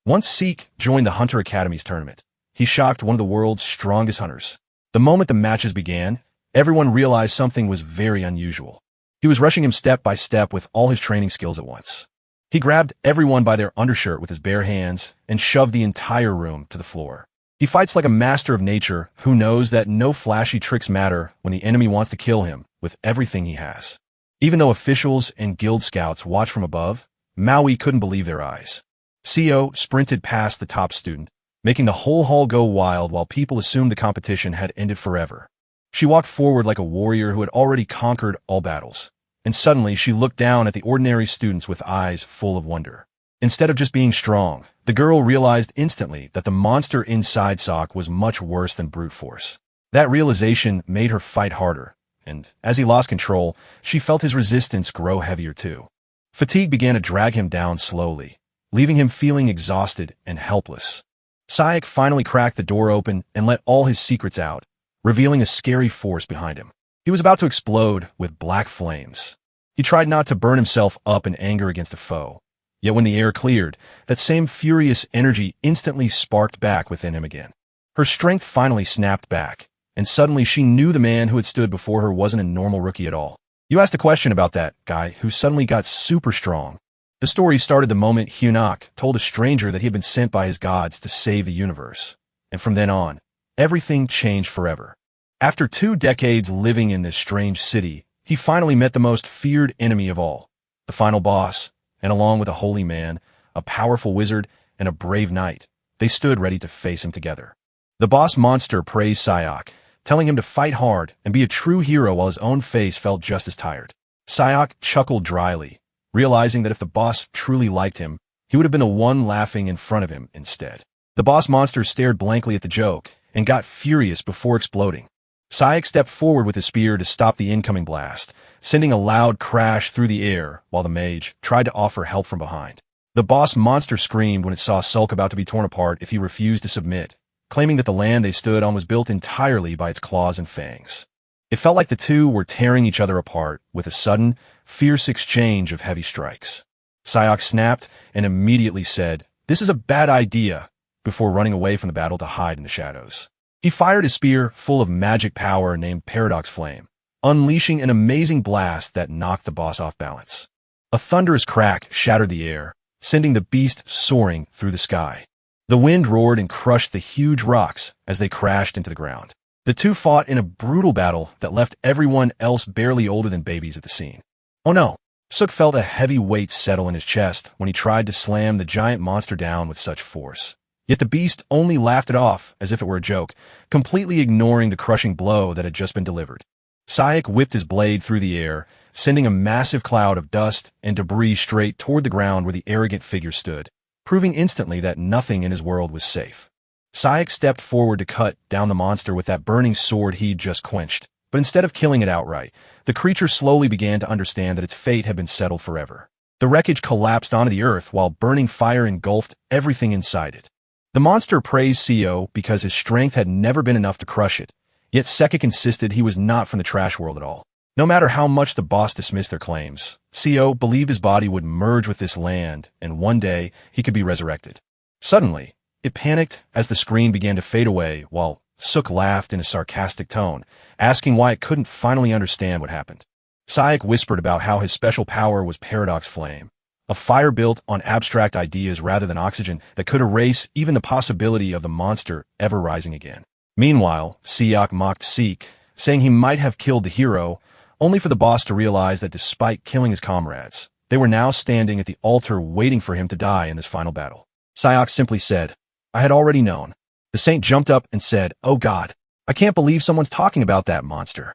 Once Seek joined the Hunter Academy's tournament, he shocked one of the world's strongest hunters. The moment the matches began, everyone realized something was very unusual. He was rushing him step by step with all his training skills at once. He grabbed everyone by their undershirt with his bare hands and shoved the entire room to the floor. He fights like a master of nature who knows that no flashy tricks matter when the enemy wants to kill him with everything he has. Even though officials and guild scouts watched from above, Maui couldn't believe their eyes. CO sprinted past the top student, making the whole hall go wild while people assumed the competition had ended forever. She walked forward like a warrior who had already conquered all battles, and suddenly she looked down at the ordinary students with eyes full of wonder. Instead of just being strong, the girl realized instantly that the monster inside Sok was much worse than brute force. That realization made her fight harder, and as he lost control, she felt his resistance grow heavier too. Fatigue began to drag him down slowly, leaving him feeling exhausted and helpless. Sayek finally cracked the door open and let all his secrets out, revealing a scary force behind him. He was about to explode with black flames. He tried not to burn himself up in anger against a foe. Yet when the air cleared, that same furious energy instantly sparked back within him again. Her strength finally snapped back, and suddenly she knew the man who had stood before her wasn't a normal rookie at all. You asked a question about that guy who suddenly got super strong. The story started the moment Hyunak told a stranger that he had been sent by his gods to save the universe. And from then on, everything changed forever. After 2 decades living in this strange city, he finally met the most feared enemy of all, the final boss, and along with a holy man, a powerful wizard, and a brave knight, they stood ready to face him together. The boss monster praised Sayok, telling him to fight hard and be a true hero while his own face felt just as tired. Sayok chuckled dryly, realizing that if the boss truly liked him, he would have been the one laughing in front of him instead. The boss monster stared blankly at the joke and got furious before exploding. Sayek stepped forward with his spear to stop the incoming blast, sending a loud crash through the air while the mage tried to offer help from behind. The boss monster screamed when it saw Sulk about to be torn apart if he refused to submit, claiming that the land they stood on was built entirely by its claws and fangs. It felt like the two were tearing each other apart with a sudden, fierce exchange of heavy strikes. Sayok snapped and immediately said, "This is a bad idea," before running away from the battle to hide in the shadows. He fired his spear full of magic power named Paradox Flame, unleashing an amazing blast that knocked the boss off balance. A thunderous crack shattered the air, sending the beast soaring through the sky. The wind roared and crushed the huge rocks as they crashed into the ground. The two fought in a brutal battle that left everyone else barely older than babies at the scene. Oh no! Suk felt a heavy weight settle in his chest when he tried to slam the giant monster down with such force. Yet the beast only laughed it off as if it were a joke, completely ignoring the crushing blow that had just been delivered. Sayek whipped his blade through the air, sending a massive cloud of dust and debris straight toward the ground where the arrogant figure stood, proving instantly that nothing in his world was safe. Sayek stepped forward to cut down the monster with that burning sword he'd just quenched, but instead of killing it outright, the creature slowly began to understand that its fate had been settled forever. The wreckage collapsed onto the earth while burning fire engulfed everything inside it. The monster praised CO because his strength had never been enough to crush it, yet Sekik insisted he was not from the trash world at all. No matter how much the boss dismissed their claims, CO believed his body would merge with this land, and one day he could be resurrected. Suddenly, it panicked as the screen began to fade away while Suk laughed in a sarcastic tone, asking why it couldn't finally understand what happened. Sayek whispered about how his special power was Paradox Flame, a fire built on abstract ideas rather than oxygen that could erase even the possibility of the monster ever rising again. Meanwhile, Siak mocked Seek, saying he might have killed the hero, only for the boss to realize that despite killing his comrades, they were now standing at the altar waiting for him to die in this final battle. Siak simply said, "I had already known." The saint jumped up and said, "Oh God, I can't believe someone's talking about that monster."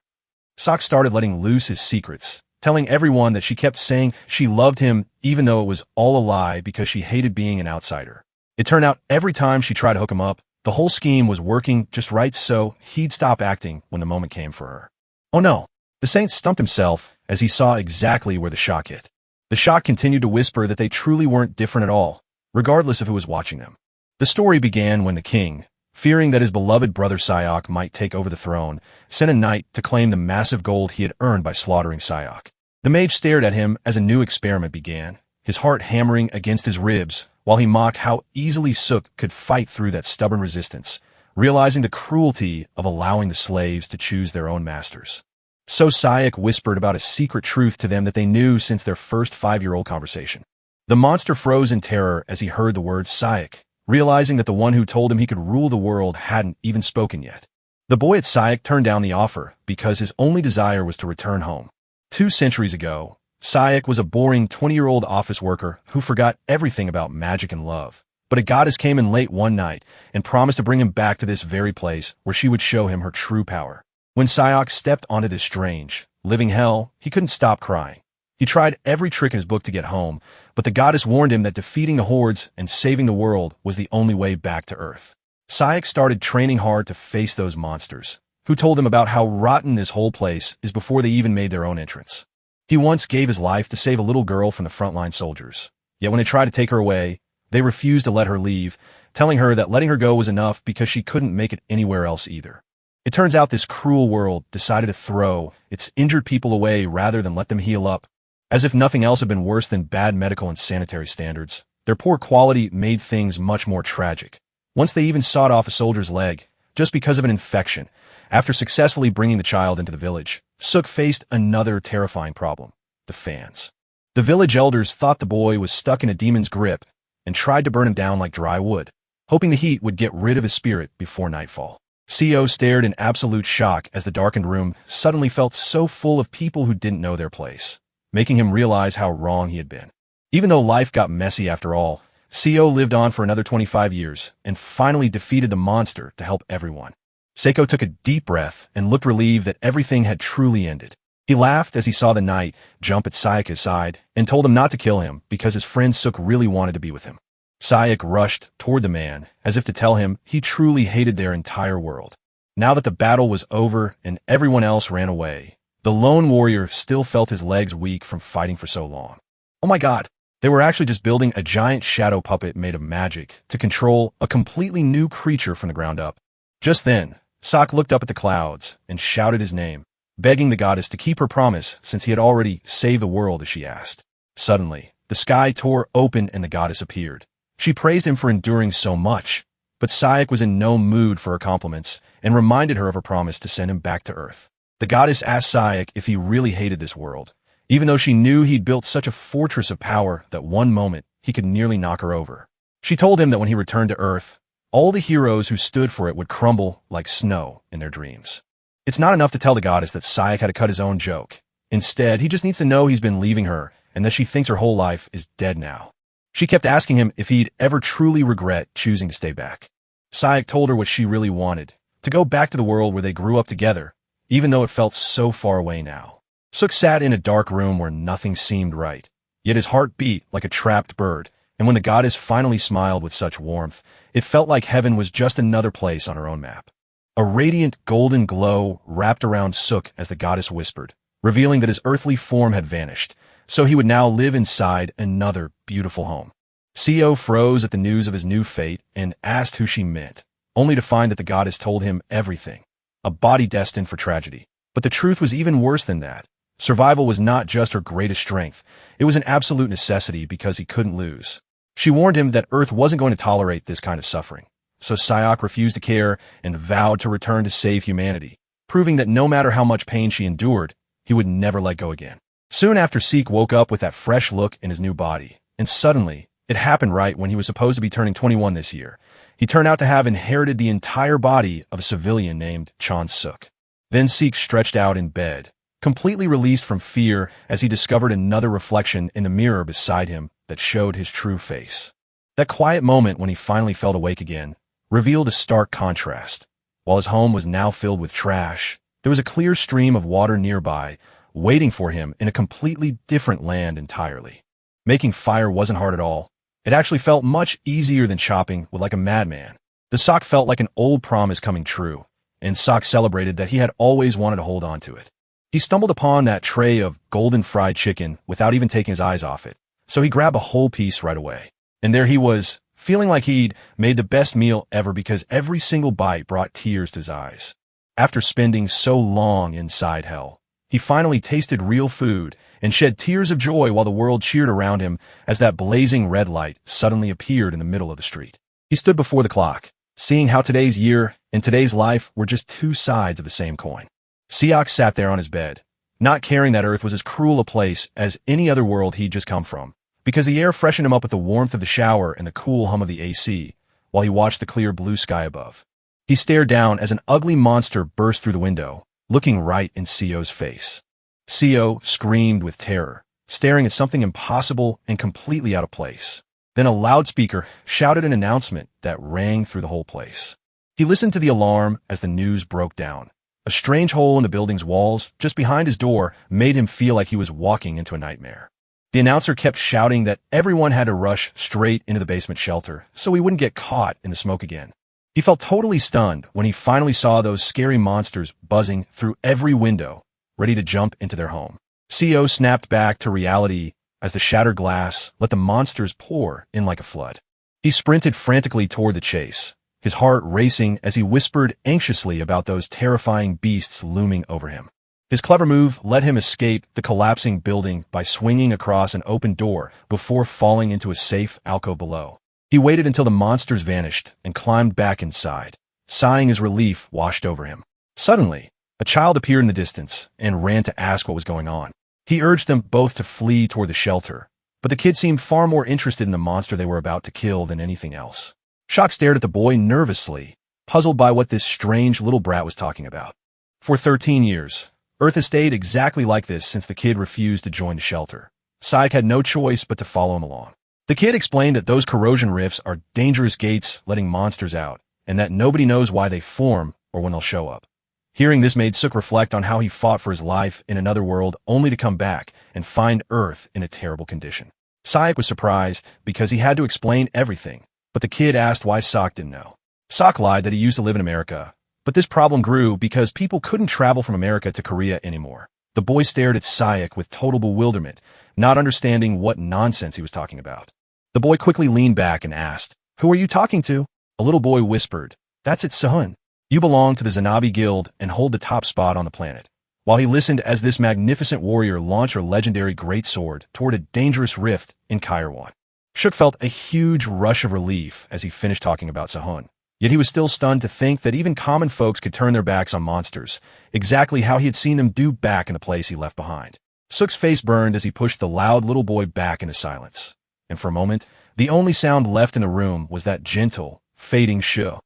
Sok started letting loose his secrets, telling everyone that she kept saying she loved him even though it was all a lie because she hated being an outsider. It turned out every time she tried to hook him up, the whole scheme was working just right so he'd stop acting when the moment came for her. Oh no! The saint stumped himself as he saw exactly where the shock hit. The shock continued to whisper that they truly weren't different at all, regardless of who was watching them. The story began when the king, fearing that his beloved brother Sayok might take over the throne, sent a knight to claim the massive gold he had earned by slaughtering Sayok. The mage stared at him as a new experiment began, his heart hammering against his ribs, while he mocked how easily Suk could fight through that stubborn resistance, realizing the cruelty of allowing the slaves to choose their own masters. So Sayak whispered about a secret truth to them that they knew since their first 5-year-old conversation. The monster froze in terror as he heard the word Sayak, realizing that the one who told him he could rule the world hadn't even spoken yet. The boy at Sayak turned down the offer because his only desire was to return home. 2 centuries ago, Sayak was a boring 20-year-old office worker who forgot everything about magic and love. But a goddess came in late one night and promised to bring him back to this very place where she would show him her true power. When Sayak stepped onto this strange, living hell, he couldn't stop crying. He tried every trick in his book to get home, but the goddess warned him that defeating the hordes and saving the world was the only way back to Earth. Sayak started training hard to face those monsters, who told him about how rotten this whole place is before they even made their own entrance. He once gave his life to save a little girl from the frontline soldiers. Yet when they tried to take her away, they refused to let her leave, telling her that letting her go was enough because she couldn't make it anywhere else either. It turns out this cruel world decided to throw its injured people away rather than let them heal up. As if nothing else had been worse than bad medical and sanitary standards, their poor quality made things much more tragic. Once they even sawed off a soldier's leg, just because of an infection. After successfully bringing the child into the village, Suk faced another terrifying problem: the fans. The village elders thought the boy was stuck in a demon's grip and tried to burn him down like dry wood, hoping the heat would get rid of his spirit before nightfall. Co stared in absolute shock as the darkened room suddenly felt so full of people who didn't know their place, making him realize how wrong he had been. Even though life got messy after all, Co lived on for another 25 years and finally defeated the monster to help everyone. Seiko took a deep breath and looked relieved that everything had truly ended. He laughed as he saw the knight jump at Sayaka's side and told him not to kill him because his friend Suk really wanted to be with him. Sayak rushed toward the man as if to tell him he truly hated their entire world. Now that the battle was over and everyone else ran away, the lone warrior still felt his legs weak from fighting for so long. Oh my god, they were actually just building a giant shadow puppet made of magic to control a completely new creature from the ground up. Just then, Sak looked up at the clouds and shouted his name, begging the goddess to keep her promise since he had already saved the world as she asked. Suddenly, the sky tore open and the goddess appeared. She praised him for enduring so much, but Sayak was in no mood for her compliments and reminded her of her promise to send him back to Earth. The goddess asked Sayak if he really hated this world, even though she knew he'd built such a fortress of power that one moment he could nearly knock her over. She told him that when he returned to Earth, all the heroes who stood for it would crumble like snow in their dreams. It's not enough to tell the goddess that Sayak had to cut his own joke. Instead, he just needs to know he's been leaving her and that she thinks her whole life is dead now. She kept asking him if he'd ever truly regret choosing to stay back. Sayak told her what she really wanted, to go back to the world where they grew up together, even though it felt so far away now. Suk sat in a dark room where nothing seemed right, yet his heart beat like a trapped bird, and when the goddess finally smiled with such warmth, it felt like heaven was just another place on her own map. A radiant golden glow wrapped around Suk as the goddess whispered, revealing that his earthly form had vanished, so he would now live inside another beautiful home. Co froze at the news of his new fate and asked who she meant, only to find that the goddess told him everything. A body destined for tragedy. But the truth was even worse than that. Survival was not just her greatest strength. It was an absolute necessity because he couldn't lose. She warned him that Earth wasn't going to tolerate this kind of suffering. So Sayak refused to care and vowed to return to save humanity, proving that no matter how much pain she endured, he would never let go again. Soon after, Seek woke up with that fresh look in his new body, and suddenly, it happened right when he was supposed to be turning 21 this year. He turned out to have inherited the entire body of a civilian named Chan Suk. Then Seek stretched out in bed, completely released from fear as he discovered another reflection in the mirror beside him that showed his true face. That quiet moment when he finally felt awake again revealed a stark contrast. While his home was now filled with trash, there was a clear stream of water nearby, waiting for him in a completely different land entirely. Making fire wasn't hard at all. It actually felt much easier than chopping wood like a madman. The sock felt like an old promise coming true, and Sock celebrated that he had always wanted to hold on to it. He stumbled upon that tray of golden fried chicken without even taking his eyes off it, so he grabbed a whole piece right away. And there he was, feeling like he'd made the best meal ever because every single bite brought tears to his eyes. After spending so long inside hell, he finally tasted real food and shed tears of joy while the world cheered around him as that blazing red light suddenly appeared in the middle of the street. He stood before the clock, seeing how today's year and today's life were just two sides of the same coin. Seok sat there on his bed, not caring that Earth was as cruel a place as any other world he'd just come from, because the air freshened him up with the warmth of the shower and the cool hum of the AC, while he watched the clear blue sky above. He stared down as an ugly monster burst through the window, looking right in Seo's face. Seo screamed with terror, staring at something impossible and completely out of place. Then a loudspeaker shouted an announcement that rang through the whole place. He listened to the alarm as the news broke down. A strange hole in the building's walls, just behind his door, made him feel like he was walking into a nightmare. The announcer kept shouting that everyone had to rush straight into the basement shelter so he wouldn't get caught in the smoke again. He felt totally stunned when he finally saw those scary monsters buzzing through every window, ready to jump into their home. Seo snapped back to reality as the shattered glass let the monsters pour in like a flood. He sprinted frantically toward the chase, his heart racing as he whispered anxiously about those terrifying beasts looming over him. His clever move let him escape the collapsing building by swinging across an open door before falling into a safe alcove below. He waited until the monsters vanished and climbed back inside, sighing as relief washed over him. Suddenly, a child appeared in the distance and ran to ask what was going on. He urged them both to flee toward the shelter, but the kid seemed far more interested in the monster they were about to kill than anything else. Shock stared at the boy nervously, puzzled by what this strange little brat was talking about. For 13 years, Earth has stayed exactly like this since the kid refused to join the shelter. Syke had no choice but to follow him along. The kid explained that those corrosion rifts are dangerous gates letting monsters out, and that nobody knows why they form or when they'll show up. Hearing this made Suk reflect on how he fought for his life in another world only to come back and find Earth in a terrible condition. Syke was surprised because he had to explain everything, but the kid asked why Sok didn't know. Sok lied that he used to live in America, but this problem grew because people couldn't travel from America to Korea anymore. The boy stared at Syek with total bewilderment, not understanding what nonsense he was talking about. The boy quickly leaned back and asked, "Who are you talking to?" A little boy whispered, "That's it, Sehun. You belong to the Zanabi Guild and hold the top spot on the planet." While he listened as this magnificent warrior launched her legendary great sword toward a dangerous rift in Kairouan. Shook felt a huge rush of relief as he finished talking about Sehun. Yet he was still stunned to think that even common folks could turn their backs on monsters, exactly how he had seen them do back in the place he left behind. Suk's face burned as he pushed the loud little boy back into silence. And for a moment, the only sound left in the room was that gentle, fading shoo.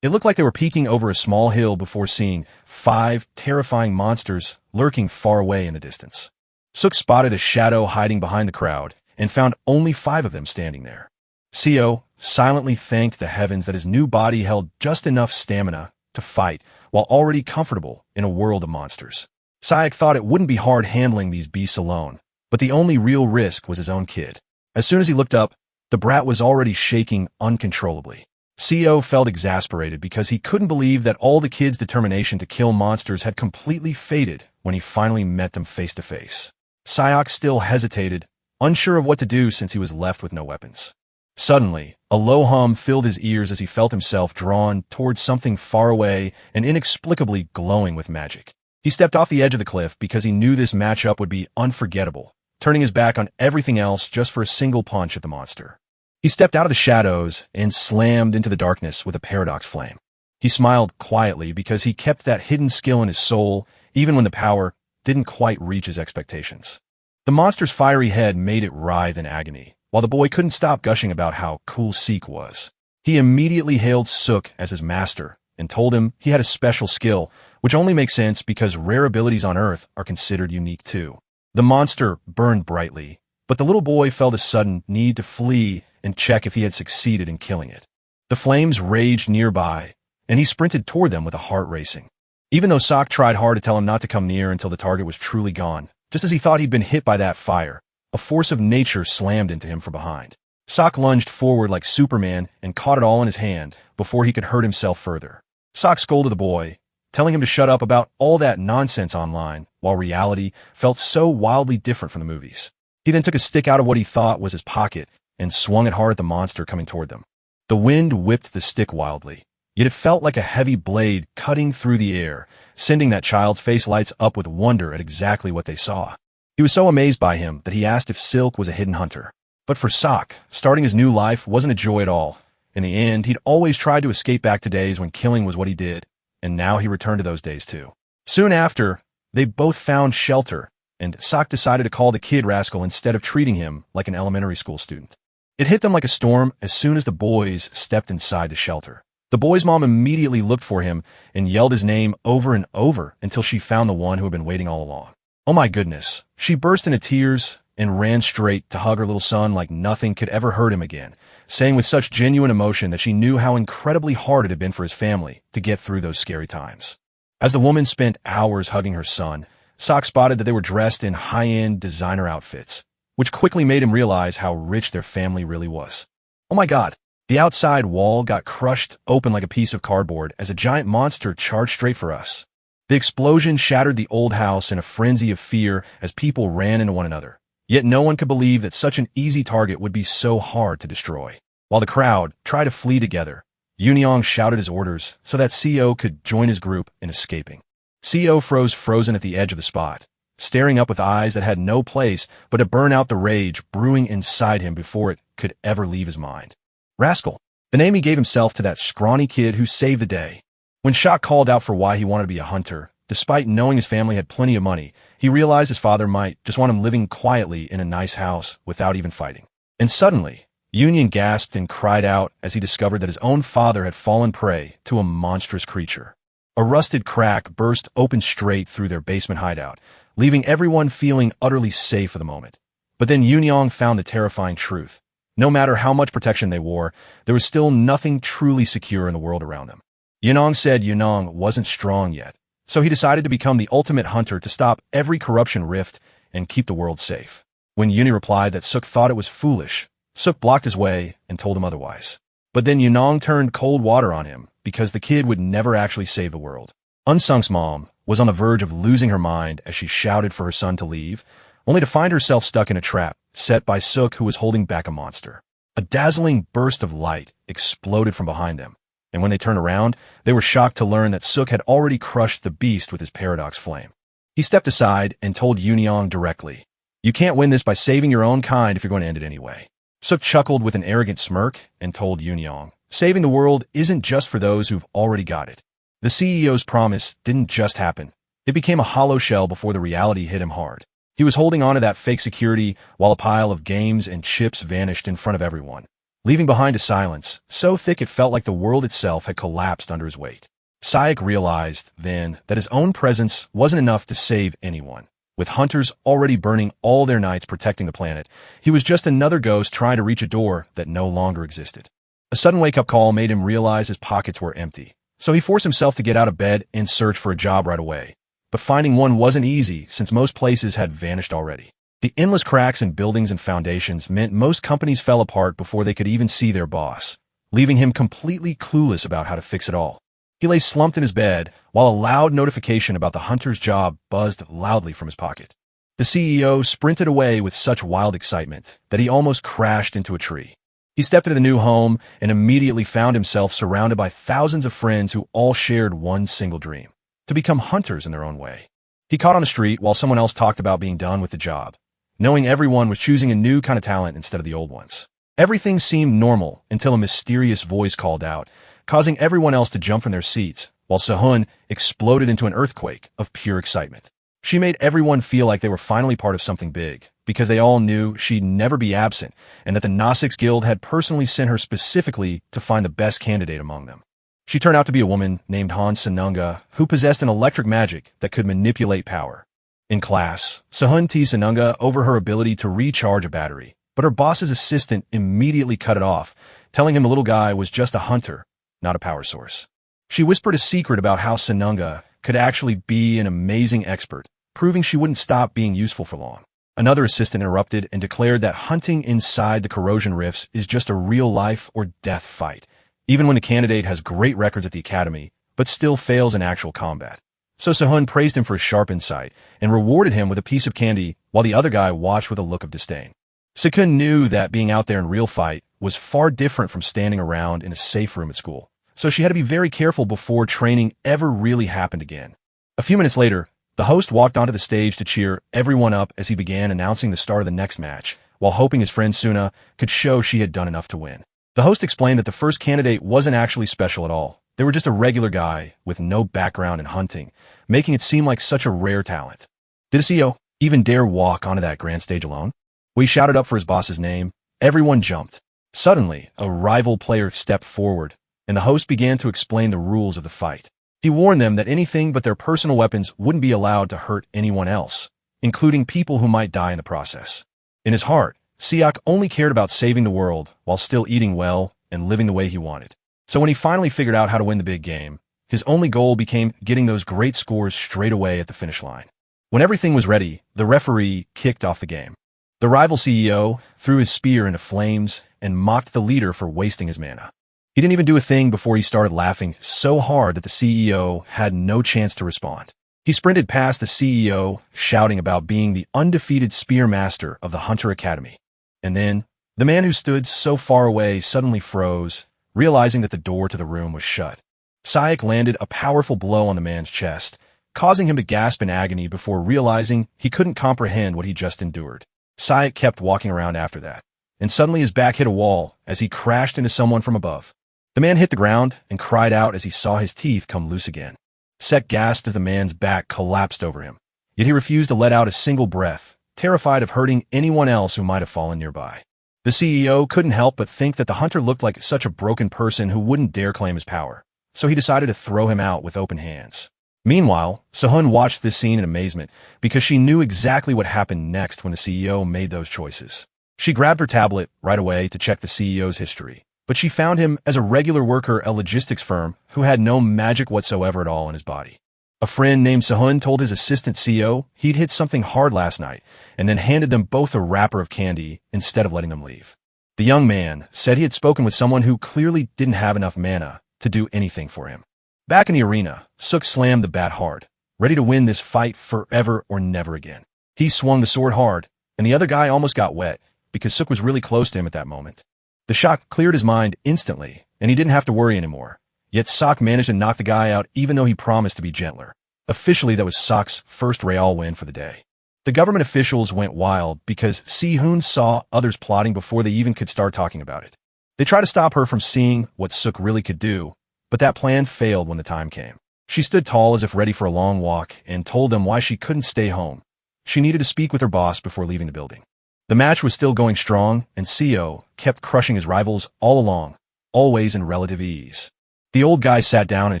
It looked like they were peeking over a small hill before seeing 5 terrifying monsters lurking far away in the distance. Suk spotted a shadow hiding behind the crowd and found only 5 of them standing there. Seo silently thanked the heavens that his new body held just enough stamina to fight while already comfortable in a world of monsters. Syek thought it wouldn't be hard handling these beasts alone, but the only real risk was his own kid. As soon as he looked up, the brat was already shaking uncontrollably. Seo felt exasperated because he couldn't believe that all the kid's determination to kill monsters had completely faded when he finally met them face to face. Syok still hesitated, unsure of what to do since he was left with no weapons. Suddenly, a low hum filled his ears as he felt himself drawn towards something far away and inexplicably glowing with magic. He stepped off the edge of the cliff because he knew this matchup would be unforgettable, turning his back on everything else just for a single punch at the monster. He stepped out of the shadows and slammed into the darkness with a paradox flame. He smiled quietly because he kept that hidden skill in his soul even when the power didn't quite reach his expectations. The monster's fiery head made it writhe in agony, while the boy couldn't stop gushing about how cool Seek was. He immediately hailed Suk as his master and told him he had a special skill, which only makes sense because rare abilities on Earth are considered unique too. The monster burned brightly, but the little boy felt a sudden need to flee and check if he had succeeded in killing it. The flames raged nearby, and he sprinted toward them with a heart racing. Even though Sok tried hard to tell him not to come near until the target was truly gone, just as he thought he'd been hit by that fire, a force of nature slammed into him from behind. Sok lunged forward like Superman and caught it all in his hand before he could hurt himself further. Sok scolded the boy, telling him to shut up about all that nonsense online, while reality felt so wildly different from the movies. He then took a stick out of what he thought was his pocket and swung it hard at the monster coming toward them. The wind whipped the stick wildly, yet it felt like a heavy blade cutting through the air, sending that child's face lights up with wonder at exactly what they saw. He was so amazed by him that he asked if Silk was a hidden hunter. But for Sok, starting his new life wasn't a joy at all. In the end, he'd always tried to escape back to days when killing was what he did, and now he returned to those days too. Soon after, they both found shelter, and Sok decided to call the kid rascal instead of treating him like an elementary school student. It hit them like a storm as soon as the boys stepped inside the shelter. The boy's mom immediately looked for him and yelled his name over and over until she found the one who had been waiting all along. Oh my goodness, she burst into tears and ran straight to hug her little son like nothing could ever hurt him again, saying with such genuine emotion that she knew how incredibly hard it had been for his family to get through those scary times. As the woman spent hours hugging her son, Sok spotted that they were dressed in high-end designer outfits, which quickly made him realize how rich their family really was. Oh my God, the outside wall got crushed open like a piece of cardboard as a giant monster charged straight for us. The explosion shattered the old house in a frenzy of fear as people ran into one another. Yet no one could believe that such an easy target would be so hard to destroy. While the crowd tried to flee together, Yunyong shouted his orders so that CO could join his group in escaping. CO frozen at the edge of the spot, staring up with eyes that had no place but to burn out the rage brewing inside him before it could ever leave his mind. Rascal, the name he gave himself to that scrawny kid who saved the day. When Shock called out for why he wanted to be a hunter, despite knowing his family had plenty of money, he realized his father might just want him living quietly in a nice house without even fighting. And suddenly, Union gasped and cried out as he discovered that his own father had fallen prey to a monstrous creature. A rusted crack burst open straight through their basement hideout, leaving everyone feeling utterly safe for the moment. But then Yunyong found the terrifying truth. No matter how much protection they wore, there was still nothing truly secure in the world around them. Yunong said Yunong wasn't strong yet, so he decided to become the ultimate hunter to stop every corruption rift and keep the world safe. When Yuni replied that Suk thought it was foolish, Suk blocked his way and told him otherwise. But then Yunong turned cold water on him because the kid would never actually save the world. Unsung's mom was on the verge of losing her mind as she shouted for her son to leave, only to find herself stuck in a trap set by Suk, who was holding back a monster. A dazzling burst of light exploded from behind them, and when they turned around, they were shocked to learn that Suk had already crushed the beast with his paradox flame. He stepped aside and told Yunyong directly, "You can't win this by saving your own kind if you're going to end it anyway." Suk chuckled with an arrogant smirk and told Yunyong, "Saving the world isn't just for those who've already got it." The CEO's promise didn't just happen. It became a hollow shell before the reality hit him hard. He was holding on to that fake security while a pile of games and chips vanished in front of everyone, leaving behind a silence so thick it felt like the world itself had collapsed under his weight. Sayek realized, then, that his own presence wasn't enough to save anyone. With hunters already burning all their nights protecting the planet, he was just another ghost trying to reach a door that no longer existed. A sudden wake-up call made him realize his pockets were empty, so he forced himself to get out of bed and search for a job right away. But finding one wasn't easy since most places had vanished already. The endless cracks in buildings and foundations meant most companies fell apart before they could even see their boss, leaving him completely clueless about how to fix it all. He lay slumped in his bed while a loud notification about the hunter's job buzzed loudly from his pocket. The CEO sprinted away with such wild excitement that he almost crashed into a tree. He stepped into the new home and immediately found himself surrounded by thousands of friends who all shared one single dream: to become hunters in their own way. He caught on the street while someone else talked about being done with the job, knowing everyone was choosing a new kind of talent instead of the old ones. Everything seemed normal until a mysterious voice called out, causing everyone else to jump from their seats, while Sehun exploded into an earthquake of pure excitement. She made everyone feel like they were finally part of something big, because they all knew she'd never be absent, and that the Gnostics Guild had personally sent her specifically to find the best candidate among them. She turned out to be a woman named Han Senunga, who possessed an electric magic that could manipulate power. In class, Sehun teased Senunga over her ability to recharge a battery, but her boss's assistant immediately cut it off, telling him the little guy was just a hunter, not a power source. She whispered a secret about how Senunga could actually be an amazing expert, proving she wouldn't stop being useful for long. Another assistant interrupted and declared that hunting inside the corrosion rifts is just a real life or death fight, even when the candidate has great records at the academy, but still fails in actual combat. So Sehun praised him for his sharp insight and rewarded him with a piece of candy while the other guy watched with a look of disdain. Sekun knew that being out there in real fight was far different from standing around in a safe room at school, so she had to be very careful before training ever really happened again. A few minutes later, The host walked onto the stage to cheer everyone up as he began announcing the start of the next match, while hoping his friend Suna could show she had done enough to win. The host explained that the first candidate wasn't actually special at all. They were just a regular guy with no background in hunting, making it seem like such a rare talent. Did a CEO even dare walk onto that grand stage alone? When he shouted up for his boss's name, everyone jumped. Suddenly, a rival player stepped forward, and the host began to explain the rules of the fight. He warned them that anything but their personal weapons wouldn't be allowed to hurt anyone else, including people who might die in the process. In his heart, Siak only cared about saving the world while still eating well and living the way he wanted. So when he finally figured out how to win the big game, his only goal became getting those great scores straight away at the finish line. When everything was ready, the referee kicked off the game. The rival CEO threw his spear into flames and mocked the leader for wasting his mana. He didn't even do a thing before he started laughing so hard that the CEO had no chance to respond. He sprinted past the CEO, shouting about being the undefeated spear master of the Hunter Academy. And then, the man who stood so far away suddenly froze, realizing that the door to the room was shut. Siak landed a powerful blow on the man's chest, causing him to gasp in agony before realizing he couldn't comprehend what he just endured. Siak kept walking around after that, and suddenly his back hit a wall as he crashed into someone from above. The man hit the ground and cried out as he saw his teeth come loose again. Sek gasped as the man's back collapsed over him, yet he refused to let out a single breath, terrified of hurting anyone else who might have fallen nearby. The CEO couldn't help but think that the hunter looked like such a broken person who wouldn't dare claim his power, so he decided to throw him out with open hands. Meanwhile, Sehun watched this scene in amazement because she knew exactly what happened next when the CEO made those choices. She grabbed her tablet right away to check the CEO's history, but she found him as a regular worker at a logistics firm who had no magic whatsoever at all in his body. A friend named Sehun told his assistant CEO he'd hit something hard last night and then handed them both a wrapper of candy instead of letting them leave. The young man said he had spoken with someone who clearly didn't have enough mana to do anything for him. Back in the arena, Suk slammed the bat hard, ready to win this fight forever or never again. He swung the sword hard, and the other guy almost got wet because Suk was really close to him at that moment. The shock cleared his mind instantly, and he didn't have to worry anymore. Yet Sok managed to knock the guy out even though he promised to be gentler. Officially, that was Sok's first Real win for the day. The government officials went wild because Si-hoon saw others plotting before they even could start talking about it. They tried to stop her from seeing what Suk really could do, but that plan failed when the time came. She stood tall as if ready for a long walk and told them why she couldn't stay home. She needed to speak with her boss before leaving the building. The match was still going strong, and Seo kept crushing his rivals all along, always in relative ease. The old guy sat down in a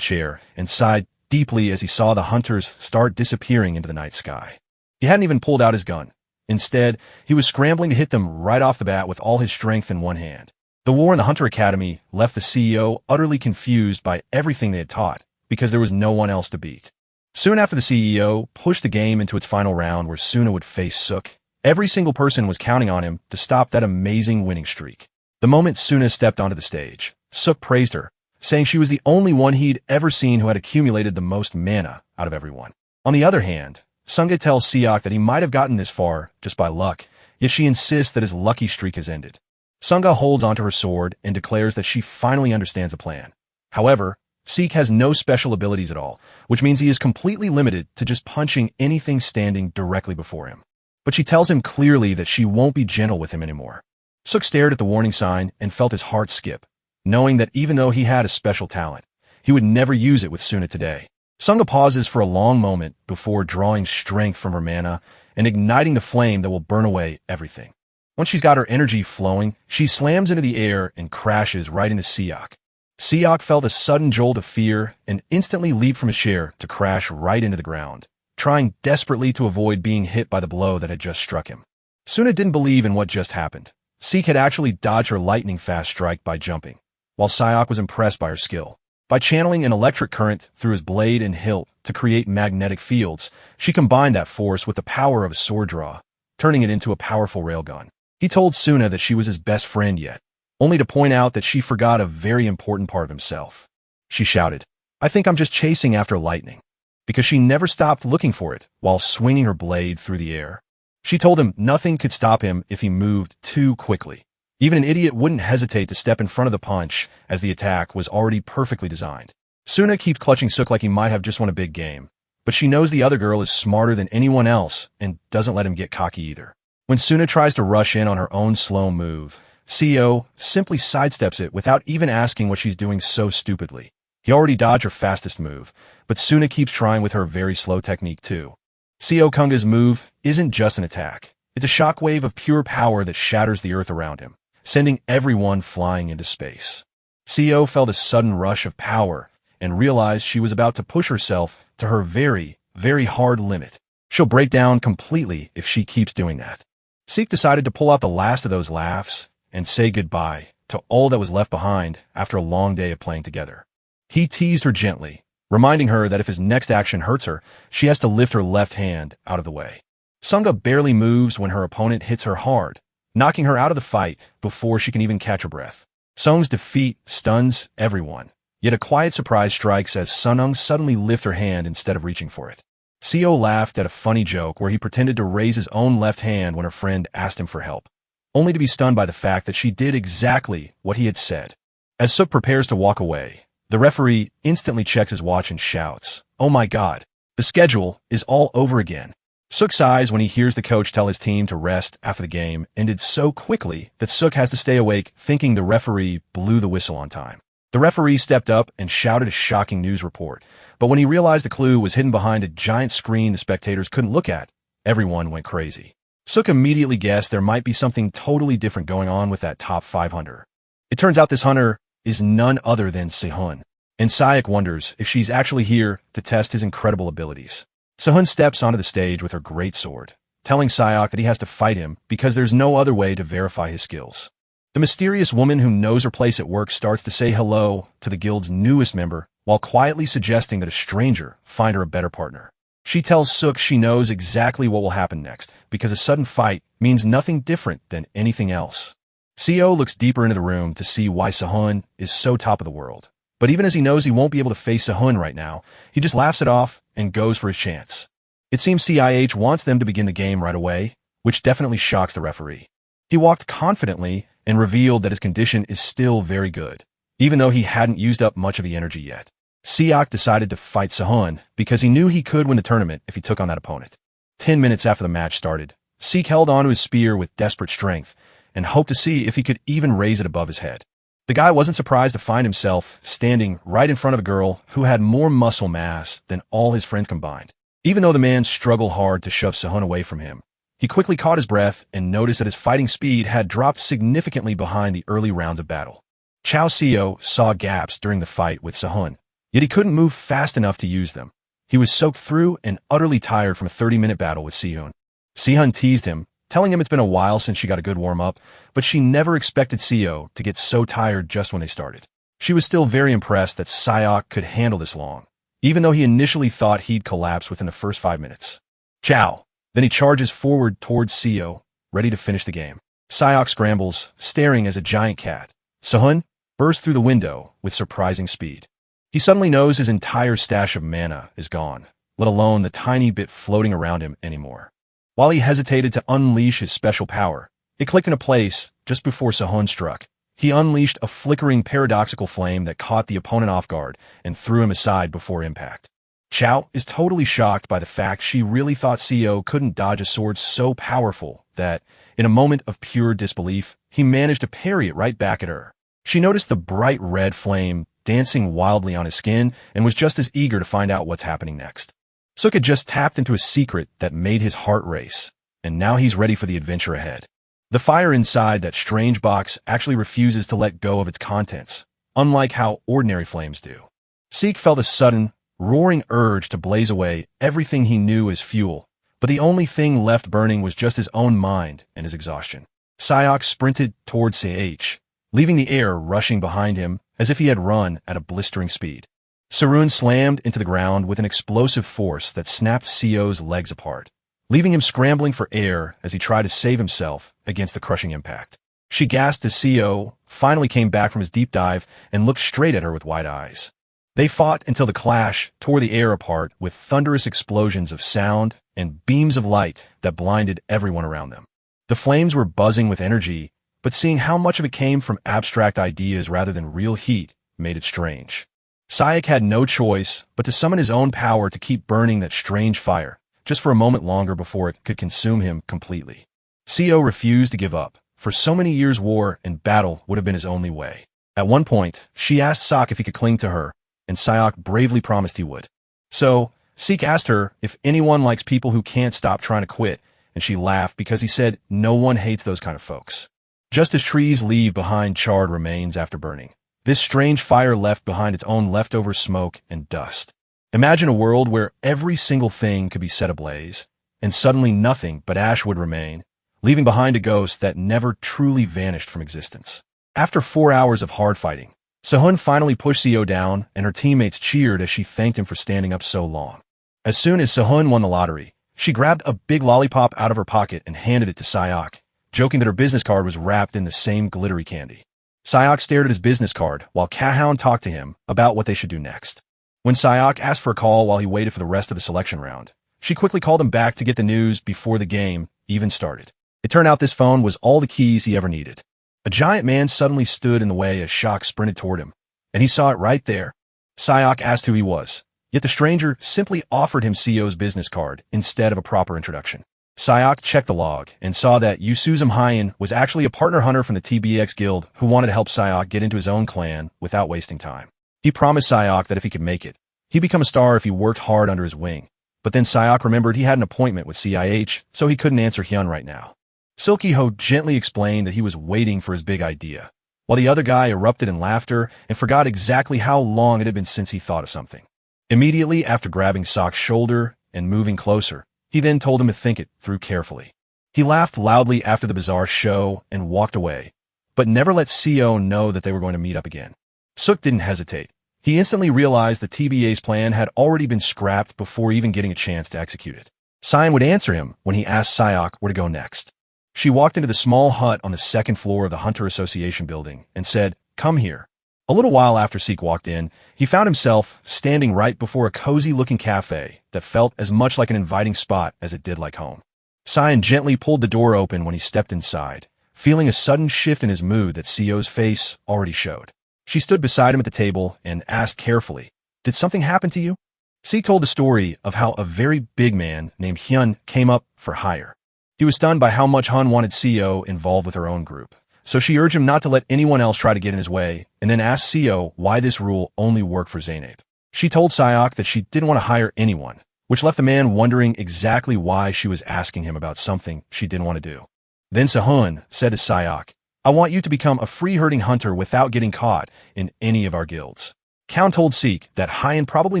chair and sighed deeply as he saw the hunters start disappearing into the night sky. He hadn't even pulled out his gun. Instead, he was scrambling to hit them right off the bat with all his strength in one hand. The war in the Hunter Academy left the CEO utterly confused by everything they had taught, because there was no one else to beat. Soon after the CEO pushed the game into its final round where Suna would face Suk, every single person was counting on him to stop that amazing winning streak. The moment Suna stepped onto the stage, Suk praised her, saying she was the only one he'd ever seen who had accumulated the most mana out of everyone. On the other hand, Sunga tells Siak that he might have gotten this far just by luck, yet she insists that his lucky streak has ended. Sunga holds onto her sword and declares that she finally understands the plan. However, Seek has no special abilities at all, which means he is completely limited to just punching anything standing directly before him. But she tells him clearly that she won't be gentle with him anymore. Suk stared at the warning sign and felt his heart skip, knowing that even though he had a special talent, he would never use it with Suna today. Sunga pauses for a long moment before drawing strength from her mana and igniting the flame that will burn away everything. Once she's got her energy flowing, she slams into the air and crashes right into Siak. Siak felt a sudden jolt of fear and instantly leaped from his chair to crash right into the ground, trying desperately to avoid being hit by the blow that had just struck him. Suna didn't believe in what just happened. Seek had actually dodged her lightning-fast strike by jumping, while Siak was impressed by her skill. By channeling an electric current through his blade and hilt to create magnetic fields, she combined that force with the power of a sword draw, turning it into a powerful railgun. He told Suna that she was his best friend yet, only to point out that she forgot a very important part of himself. She shouted, "I think I'm just chasing after lightning," because she never stopped looking for it while swinging her blade through the air. She told him nothing could stop him if he moved too quickly. Even an idiot wouldn't hesitate to step in front of the punch, as the attack was already perfectly designed. Suna keeps clutching Suk like he might have just won a big game, but she knows the other girl is smarter than anyone else and doesn't let him get cocky either. When Suna tries to rush in on her own slow move, CEO simply sidesteps it without even asking what she's doing so stupidly. He already dodged her fastest move, but Suna keeps trying with her very slow technique too. CEO Kunga's move isn't just an attack. It's a shockwave of pure power that shatters the earth around him, sending everyone flying into space. CEO felt a sudden rush of power and realized she was about to push herself to her very, very hard limit. She'll break down completely if she keeps doing that. Seek decided to pull out the last of those laughs and say goodbye to all that was left behind after a long day of playing together. He teased her gently, reminding her that if his next action hurts her, she has to lift her left hand out of the way. Sunga barely moves when her opponent hits her hard, knocking her out of the fight before she can even catch her breath. Sung's defeat stuns everyone, yet a quiet surprise strikes as Sunung suddenly lifts her hand instead of reaching for it. Seo laughed at a funny joke where he pretended to raise his own left hand when her friend asked him for help, only to be stunned by the fact that she did exactly what he had said. As Suk prepares to walk away, the referee instantly checks his watch and shouts, "Oh my god, the schedule is all over again." Suk sighs when he hears the coach tell his team to rest after the game ended so quickly that Suk has to stay awake thinking the referee blew the whistle on time. The referee stepped up and shouted a shocking news report, but when he realized the clue was hidden behind a giant screen the spectators couldn't look at, everyone went crazy. Suk immediately guessed there might be something totally different going on with that top 5 hunter. It turns out this hunter is none other than Sehun, and Sayak wonders if she's actually here to test his incredible abilities. Sehun steps onto the stage with her great sword, telling Sayak that he has to fight him because there's no other way to verify his skills. The mysterious woman who knows her place at work starts to say hello to the guild's newest member while quietly suggesting that a stranger find her a better partner. She tells Suk she knows exactly what will happen next because a sudden fight means nothing different than anything else. Seo looks deeper into the room to see why Sehun is so top of the world. But even as he knows he won't be able to face Sehun right now, he just laughs it off and goes for his chance. It seems CIH wants them to begin the game right away, which definitely shocks the referee. He walked confidently and revealed that his condition is still very good, even though he hadn't used up much of the energy yet. Siak decided to fight Sehun because he knew he could win the tournament if he took on that opponent. 10 minutes after the match started, Seek held onto his spear with desperate strength and hoped to see if he could even raise it above his head. The guy wasn't surprised to find himself standing right in front of a girl who had more muscle mass than all his friends combined. Even though the man struggled hard to shove Sehun away from him, he quickly caught his breath and noticed that his fighting speed had dropped significantly behind the early rounds of battle. Chao Seo saw gaps during the fight with Sehun, yet he couldn't move fast enough to use them. He was soaked through and utterly tired from a 30-minute battle with Sehun. Sehun teased him, telling him it's been a while since she got a good warm-up, but she never expected Seo to get so tired just when they started. She was still very impressed that Sayak could handle this long, even though he initially thought he'd collapse within the first 5 minutes. Chow. Then he charges forward towards Seo, ready to finish the game. Sayak scrambles, staring as a giant cat. Sehun bursts through the window with surprising speed. He suddenly knows his entire stash of mana is gone, let alone the tiny bit floating around him anymore. While he hesitated to unleash his special power, it clicked into place just before Sehun struck. He unleashed a flickering paradoxical flame that caught the opponent off guard and threw him aside before impact. Chao is totally shocked by the fact she really thought Seo couldn't dodge a sword so powerful that, in a moment of pure disbelief, he managed to parry it right back at her. She noticed the bright red flame dancing wildly on his skin and was just as eager to find out what's happening next. Suk had just tapped into a secret that made his heart race, and now he's ready for the adventure ahead. The fire inside that strange box actually refuses to let go of its contents, unlike how ordinary flames do. Seek felt a sudden, roaring urge to blaze away everything he knew as fuel, but the only thing left burning was just his own mind and his exhaustion. Sayak sprinted towards CH, leaving the air rushing behind him as if he had run at a blistering speed. Sarun slammed into the ground with an explosive force that snapped Seo's legs apart, leaving him scrambling for air as he tried to save himself against the crushing impact. She gasped as Seo finally came back from his deep dive and looked straight at her with wide eyes. They fought until the clash tore the air apart with thunderous explosions of sound and beams of light that blinded everyone around them. The flames were buzzing with energy, but seeing how much of it came from abstract ideas rather than real heat made it strange. Sayak had no choice but to summon his own power to keep burning that strange fire, just for a moment longer before it could consume him completely. Co refused to give up. For so many years, war and battle would have been his only way. At one point, she asked Sak if he could cling to her, and Sayak bravely promised he would. So, Seek asked her if anyone likes people who can't stop trying to quit, and she laughed because he said no one hates those kind of folks. Just as trees leave behind charred remains after burning, this strange fire left behind its own leftover smoke and dust. Imagine a world where every single thing could be set ablaze, and suddenly nothing but ash would remain, leaving behind a ghost that never truly vanished from existence. After 4 hours of hard fighting, Sehun finally pushed Co down, and her teammates cheered as she thanked him for standing up so long. As soon as Sehun won the lottery, she grabbed a big lollipop out of her pocket and handed it to Sayak, joking that her business card was wrapped in the same glittery candy. Sayak stared at his business card while Kahoun talked to him about what they should do next. When Sayak asked for a call while he waited for the rest of the selection round, she quickly called him back to get the news before the game even started. It turned out this phone was all the keys he ever needed. A giant man suddenly stood in the way as Shock sprinted toward him, and he saw it right there. Sayak asked who he was, yet the stranger simply offered him Co's business card instead of a proper introduction. Sayak checked the log and saw that Yusuzum Hyan was actually a partner hunter from the TBX guild who wanted to help Sayak get into his own clan without wasting time. He promised Sayak that if he could make it, he'd become a star if he worked hard under his wing. But then Sayak remembered he had an appointment with CIH, so he couldn't answer Hyun right now. Silky Ho gently explained that he was waiting for his big idea, while the other guy erupted in laughter and forgot exactly how long it had been since he thought of something. Immediately after grabbing Sak's shoulder and moving closer, he then told him to think it through carefully. He laughed loudly after the bizarre show and walked away, but never let Co know that they were going to meet up again. Suk didn't hesitate. He instantly realized the TBA's plan had already been scrapped before even getting a chance to execute it. Cyan would answer him when he asked Sayak where to go next. She walked into the small hut on the second floor of the Hunter Association building and said, "Come here." A little while after Seek walked in, he found himself standing right before a cozy-looking cafe that felt as much like an inviting spot as it did like home. Cyan gently pulled the door open when he stepped inside, feeling a sudden shift in his mood that Co's face already showed. She stood beside him at the table and asked carefully, "Did something happen to you?" Seek told the story of how a very big man named Hyun came up for hire. He was stunned by how much Hun wanted Co involved with her own group, so she urged him not to let anyone else try to get in his way, and then asked Co why this rule only worked for Zainab. She told Sayak that she didn't want to hire anyone, which left the man wondering exactly why she was asking him about something she didn't want to do. Then Sehun said to Sayak, "I want you to become a free-herding hunter without getting caught in any of our guilds." Kaun told Seek that Hyan probably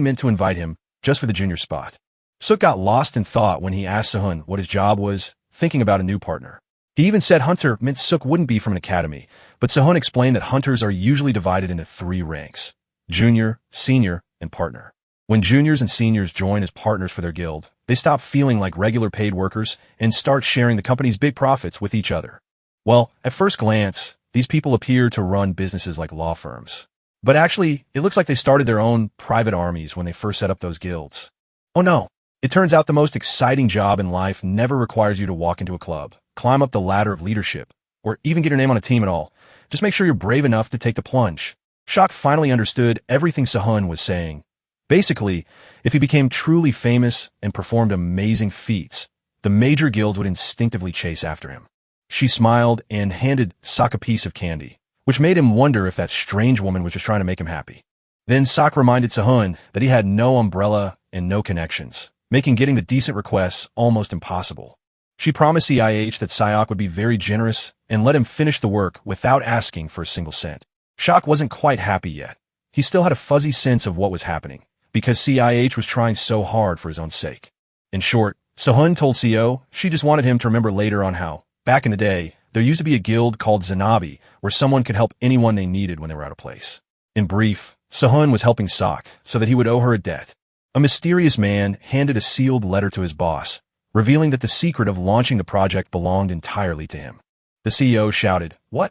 meant to invite him just for the junior spot. Suk got lost in thought when he asked Sehun what his job was, thinking about a new partner. He even said hunter meant Suk wouldn't be from an academy, but Sehun explained that hunters are usually divided into 3 ranks: junior, senior, and partner. When juniors and seniors join as partners for their guild, they stop feeling like regular paid workers and start sharing the company's big profits with each other. Well, at first glance, these people appear to run businesses like law firms. But actually, it looks like they started their own private armies when they first set up those guilds. Oh no! It turns out the most exciting job in life never requires you to walk into a club, climb up the ladder of leadership, or even get your name on a team at all. Just make sure you're brave enough to take the plunge. Shock finally understood everything Sehun was saying. Basically, if he became truly famous and performed amazing feats, the major guilds would instinctively chase after him. She smiled and handed Sak a piece of candy, which made him wonder if that strange woman was just trying to make him happy. Then Sak reminded Sehun that he had no umbrella and no connections, making getting the decent requests almost impossible. She promised CIH that Sayak would be very generous and let him finish the work without asking for a single cent. Shock wasn't quite happy yet. He still had a fuzzy sense of what was happening, because CIH was trying so hard for his own sake. In short, Sehun told Co she just wanted him to remember later on how, back in the day, there used to be a guild called Zanabi where someone could help anyone they needed when they were out of place. In brief, Sehun was helping Sak so that he would owe her a debt. A mysterious man handed a sealed letter to his boss, revealing that the secret of launching the project belonged entirely to him. The CEO shouted, "What?"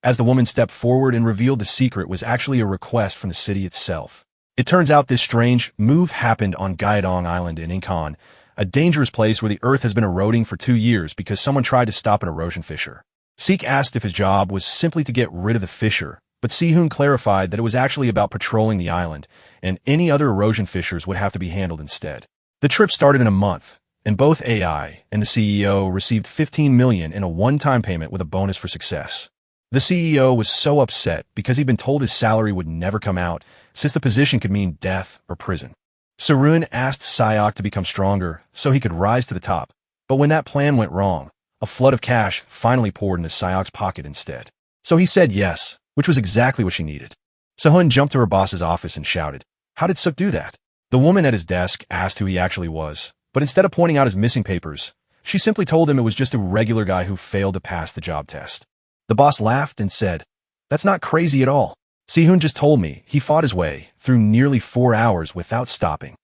as the woman stepped forward and revealed the secret was actually a request from the city itself. It turns out this strange move happened on Gaidong Island in Incheon, a dangerous place where the earth has been eroding for 2 years because someone tried to stop an erosion fissure. Seek asked if his job was simply to get rid of the fissure, but Si-hoon clarified that it was actually about patrolling the island, and any other erosion fissures would have to be handled instead. The trip started in a month, and both AI and the CEO received $15 million in a one-time payment with a bonus for success. The CEO was so upset because he'd been told his salary would never come out, since the position could mean death or prison. Sarun asked Sayok to become stronger so he could rise to the top, but when that plan went wrong, a flood of cash finally poured into Sayok's pocket instead. So he said yes, which was exactly what she needed. Sehun jumped to her boss's office and shouted, "How did Suk do that?" The woman at his desk asked who he actually was, but instead of pointing out his missing papers, she simply told him it was just a regular guy who failed to pass the job test. The boss laughed and said, "That's not crazy at all. Si-hoon just told me he fought his way through nearly 4 hours without stopping."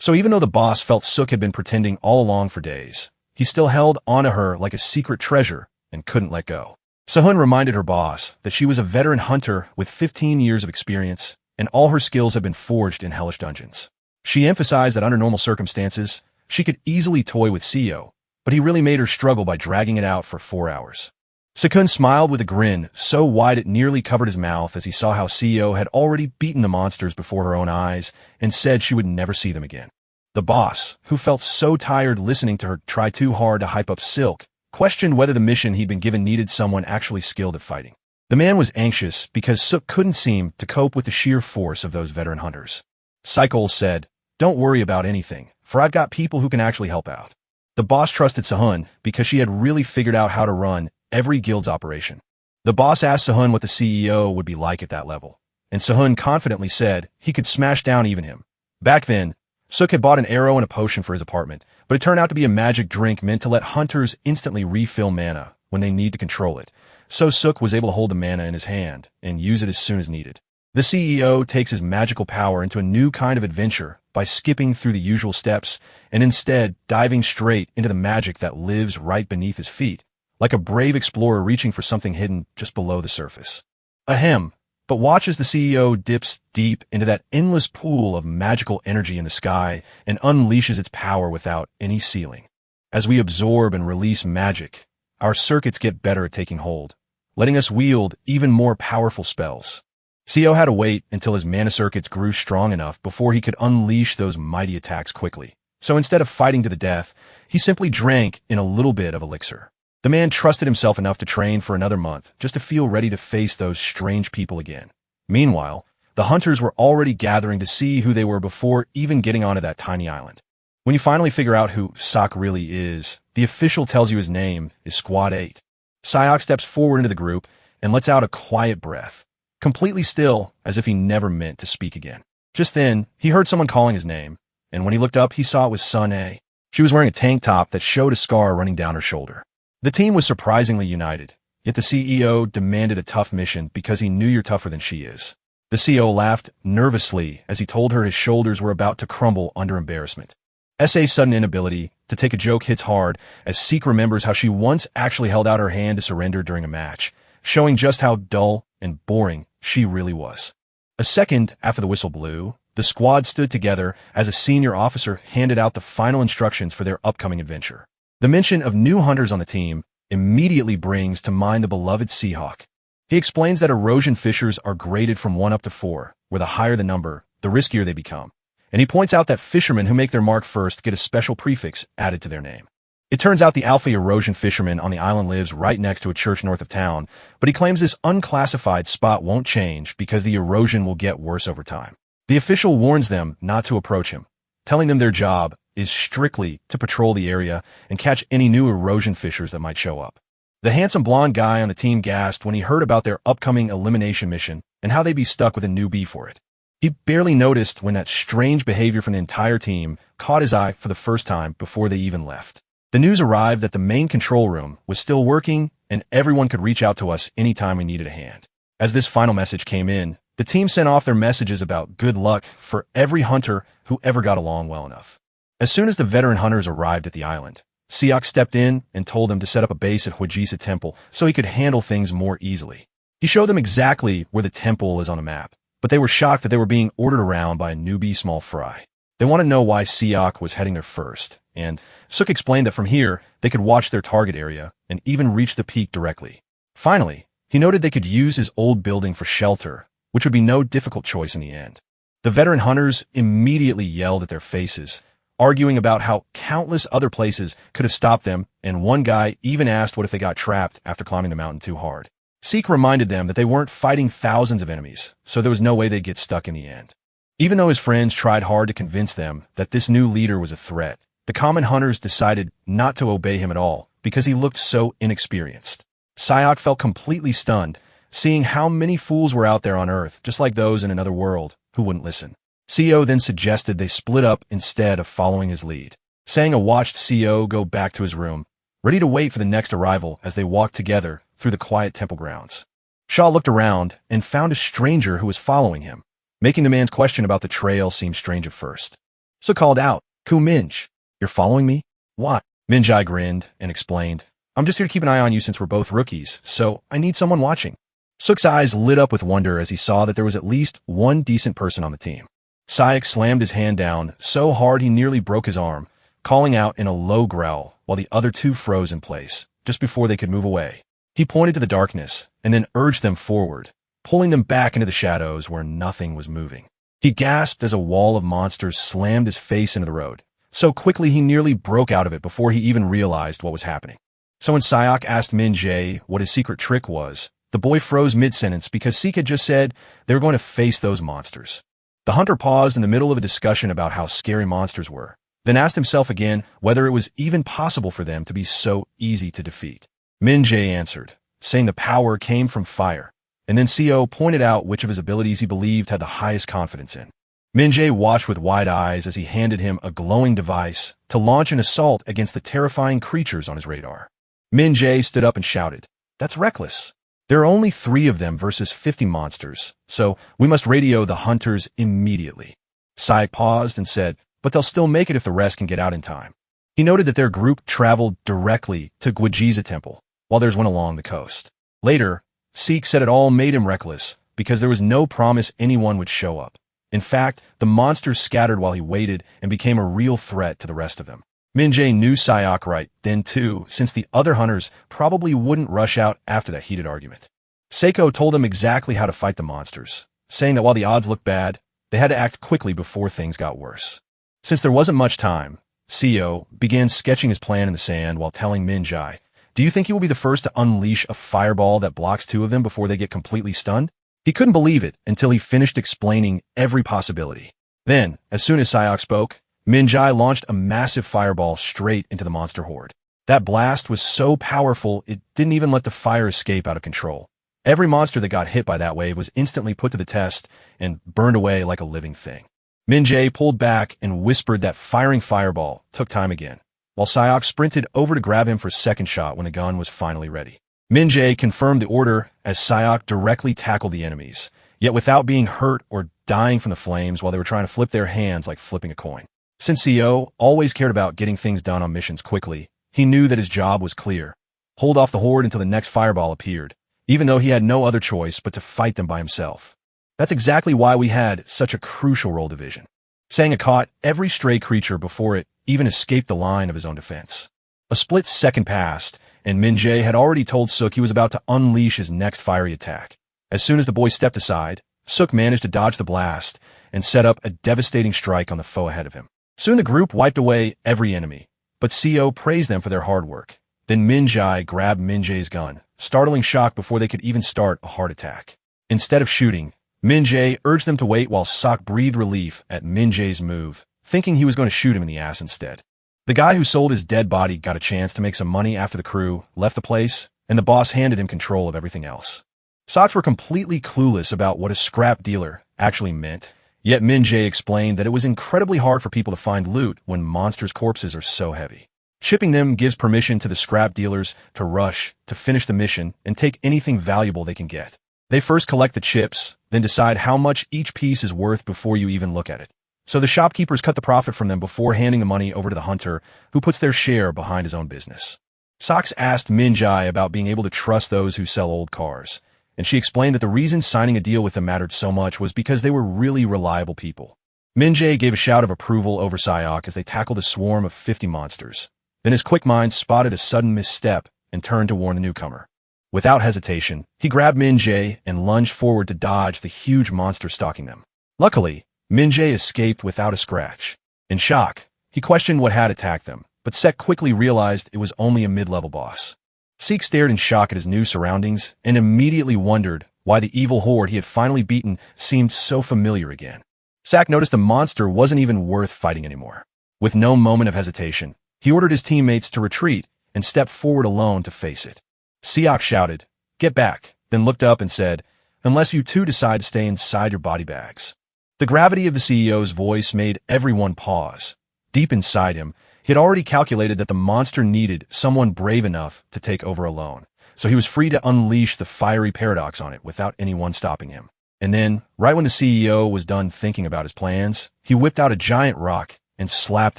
So even though the boss felt Suk had been pretending all along for days, he still held onto her like a secret treasure and couldn't let go. Sehun reminded her boss that she was a veteran hunter with 15 years of experience, and all her skills had been forged in hellish dungeons. She emphasized that under normal circumstances, she could easily toy with Seo, but he really made her struggle by dragging it out for 4 hours. Sekun smiled with a grin so wide it nearly covered his mouth as he saw how Seo had already beaten the monsters before her own eyes and said she would never see them again. The boss, who felt so tired listening to her try too hard to hype up Silk, questioned whether the mission he'd been given needed someone actually skilled at fighting. The man was anxious because Suk couldn't seem to cope with the sheer force of those veteran hunters. Cycle said, "Don't worry about anything, for I've got people who can actually help out." The boss trusted Sehun because she had really figured out how to run every guild's operation. The boss asked Sehun what the CEO would be like at that level, and Sehun confidently said he could smash down even him. Back then, Suk had bought an arrow and a potion for his apartment, but it turned out to be a magic drink meant to let hunters instantly refill mana when they need to control it, so Suk was able to hold the mana in his hand and use it as soon as needed. The CEO takes his magical power into a new kind of adventure by skipping through the usual steps and instead diving straight into the magic that lives right beneath his feet, like a brave explorer reaching for something hidden just below the surface. Ahem, but watch as the CEO dips deep into that endless pool of magical energy in the sky and unleashes its power without any ceiling. As we absorb and release magic, our circuits get better at taking hold, letting us wield even more powerful spells. CEO had to wait until his mana circuits grew strong enough before he could unleash those mighty attacks quickly. So instead of fighting to the death, he simply drank in a little bit of elixir. The man trusted himself enough to train for another month just to feel ready to face those strange people again. Meanwhile, the hunters were already gathering to see who they were before even getting onto that tiny island. When you finally figure out who Sak really is, the official tells you his name is Squad 8. Sayok steps forward into the group and lets out a quiet breath, completely still as if he never meant to speak again. Just then, he heard someone calling his name, and when he looked up, he saw it was Sun A. She was wearing a tank top that showed a scar running down her shoulder. The team was surprisingly united, yet the CEO demanded a tough mission because he knew you're tougher than she is. The CEO laughed nervously as he told her his shoulders were about to crumble under embarrassment. S.A.'s sudden inability to take a joke hits hard as Seek remembers how she once actually held out her hand to surrender during a match, showing just how dull and boring she really was. A second after the whistle blew, the squad stood together as a senior officer handed out the final instructions for their upcoming adventure. The mention of new hunters on the team immediately brings to mind the beloved Seahawk. He explains that erosion fissures are graded from 1 up to 4, where the higher the number, the riskier they become. And he points out that fishermen who make their mark first get a special prefix added to their name. It turns out the alpha erosion fisherman on the island lives right next to a church north of town, but he claims this unclassified spot won't change because the erosion will get worse over time. The official warns them not to approach him, telling them their job is strictly to patrol the area and catch any new erosion fissures that might show up. The handsome blonde guy on the team gasped when he heard about their upcoming elimination mission and how they'd be stuck with a newbie for it. He barely noticed when that strange behavior from the entire team caught his eye for the first time before they even left. The news arrived that the main control room was still working and everyone could reach out to us anytime we needed a hand. As this final message came in, the team sent off their messages about good luck for every hunter who ever got along well enough. As soon as the veteran hunters arrived at the island, Siak stepped in and told them to set up a base at Huijisa Temple so he could handle things more easily. He showed them exactly where the temple is on a map, but they were shocked that they were being ordered around by a newbie small fry. They want to know why Siak was heading there first, and Suk explained that from here, they could watch their target area and even reach the peak directly. Finally, He noted they could use his old building for shelter, which would be no difficult choice in the end. The veteran hunters immediately yelled at their faces, arguing about how countless other places could have stopped them, and one guy even asked what if they got trapped after climbing the mountain too hard. Seek reminded them that they weren't fighting thousands of enemies, so there was no way they'd get stuck in the end. Even though his friends tried hard to convince them that this new leader was a threat, the common hunters decided not to obey him at all because he looked so inexperienced. Sayok felt completely stunned, seeing how many fools were out there on Earth, just like those in another world, who wouldn't listen. CO then suggested they split up instead of following his lead. Saying watched CO go back to his room, ready to wait for the next arrival as they walked together through the quiet temple grounds. Shaw looked around and found a stranger who was following him, making the man's question about the trail seem strange at first. So called out, "Ku Minj, you're following me?" "What?" Minjai grinned and explained, "I'm just here to keep an eye on you since we're both rookies, so I need someone watching." Suk's eyes lit up with wonder as he saw that there was at least one decent person on the team. Sayek slammed his hand down so hard he nearly broke his arm, calling out in a low growl while the other two froze in place, just before they could move away. He pointed to the darkness and then urged them forward, pulling them back into the shadows where nothing was moving. He gasped as a wall of monsters slammed his face into the road, so quickly he nearly broke out of it before he even realized what was happening. So when Sayok asked Min Jae what his secret trick was, the boy froze mid-sentence because Seek had just said they were going to face those monsters. The hunter paused in the middle of a discussion about how scary monsters were, then asked himself again whether it was even possible for them to be so easy to defeat. Min Jae answered, saying the power came from fire, and then CO pointed out which of his abilities he believed had the highest confidence in. Min Jae watched with wide eyes as he handed him a glowing device to launch an assault against the terrifying creatures on his radar. Min Jae stood up and shouted, "That's reckless. There are only 3 of them versus 50 monsters, so we must radio the hunters immediately." Sayek paused and said, "But they'll still make it if the rest can get out in time." He noted that their group traveled directly to Gwajiza Temple, while theirs went along the coast. Later, Seek said it all made him reckless because there was no promise anyone would show up. In fact, the monsters scattered while he waited and became a real threat to the rest of them. Min Jae knew Sayok right then too, since the other hunters probably wouldn't rush out after that heated argument. Seiko told him exactly how to fight the monsters, saying that while the odds looked bad, they had to act quickly before things got worse. Since there wasn't much time, CEO began sketching his plan in the sand while telling Min Jae, "Do you think he will be the first to unleash a fireball that blocks 2 of them before they get completely stunned?" He couldn't believe it until he finished explaining every possibility. Then, as soon as Sayok spoke, Min Jae launched a massive fireball straight into the monster horde. That blast was so powerful it didn't even let the fire escape out of control. Every monster that got hit by that wave was instantly put to the test and burned away like a living thing. Min Jae pulled back and whispered that firing fireball took time again, while Sayok sprinted over to grab him for a second shot when the gun was finally ready. Min Jae confirmed the order as Sayok directly tackled the enemies, yet without being hurt or dying from the flames while they were trying to flip their hands like flipping a coin. Since CEO always cared about getting things done on missions quickly, he knew that his job was clear: hold off the horde until the next fireball appeared, even though he had no other choice but to fight them by himself. That's exactly why we had such a crucial role division. Sanga caught every stray creature before it even escaped the line of his own defense. A split second passed, and Min Jae had already told Suk he was about to unleash his next fiery attack. As soon as the boy stepped aside, Suk managed to dodge the blast and set up a devastating strike on the foe ahead of him. Soon the group wiped away every enemy, but CO praised them for their hard work. Then Min Jae grabbed Min Jae's gun, startling shock before they could even start a heart attack. Instead of shooting, Min Jae urged them to wait while Sok breathed relief at Min Jae's move, thinking he was going to shoot him in the ass instead. The guy who sold his dead body got a chance to make some money after the crew left the place, and the boss handed him control of everything else. Soks were completely clueless about what a scrap dealer actually meant, yet Min Jae explained that it was incredibly hard for people to find loot when monsters' corpses are so heavy. Shipping them gives permission to the scrap dealers to rush to finish the mission and take anything valuable they can get. They first collect the chips, then decide how much each piece is worth before you even look at it. So the shopkeepers cut the profit from them before handing the money over to the hunter, who puts their share behind his own business. Sox asked Min Jae about being able to trust those who sell old cars, and she explained that the reason signing a deal with them mattered so much was because they were really reliable people. Min Jae gave a shout of approval over Sayok as they tackled a swarm of 50 monsters. Then his quick mind spotted a sudden misstep and turned to warn the newcomer. Without hesitation, he grabbed Min-jae and lunged forward to dodge the huge monster stalking them. Luckily, Min-jae escaped without a scratch. In shock, he questioned what had attacked them, but Sek quickly realized it was only a mid-level boss. Seek stared in shock at his new surroundings and immediately wondered why the evil horde he had finally beaten seemed so familiar again. Sak noticed the monster wasn't even worth fighting anymore. With no moment of hesitation, he ordered his teammates to retreat and stepped forward alone to face it. Seok shouted, "Get back," then looked up and said, "Unless you two decide to stay inside your body bags." The gravity of the CEO's voice made everyone pause. Deep inside him, he had already calculated that the monster needed someone brave enough to take over alone, so he was free to unleash the fiery paradox on it without anyone stopping him. And then, right when the CEO was done thinking about his plans, he whipped out a giant rock and slapped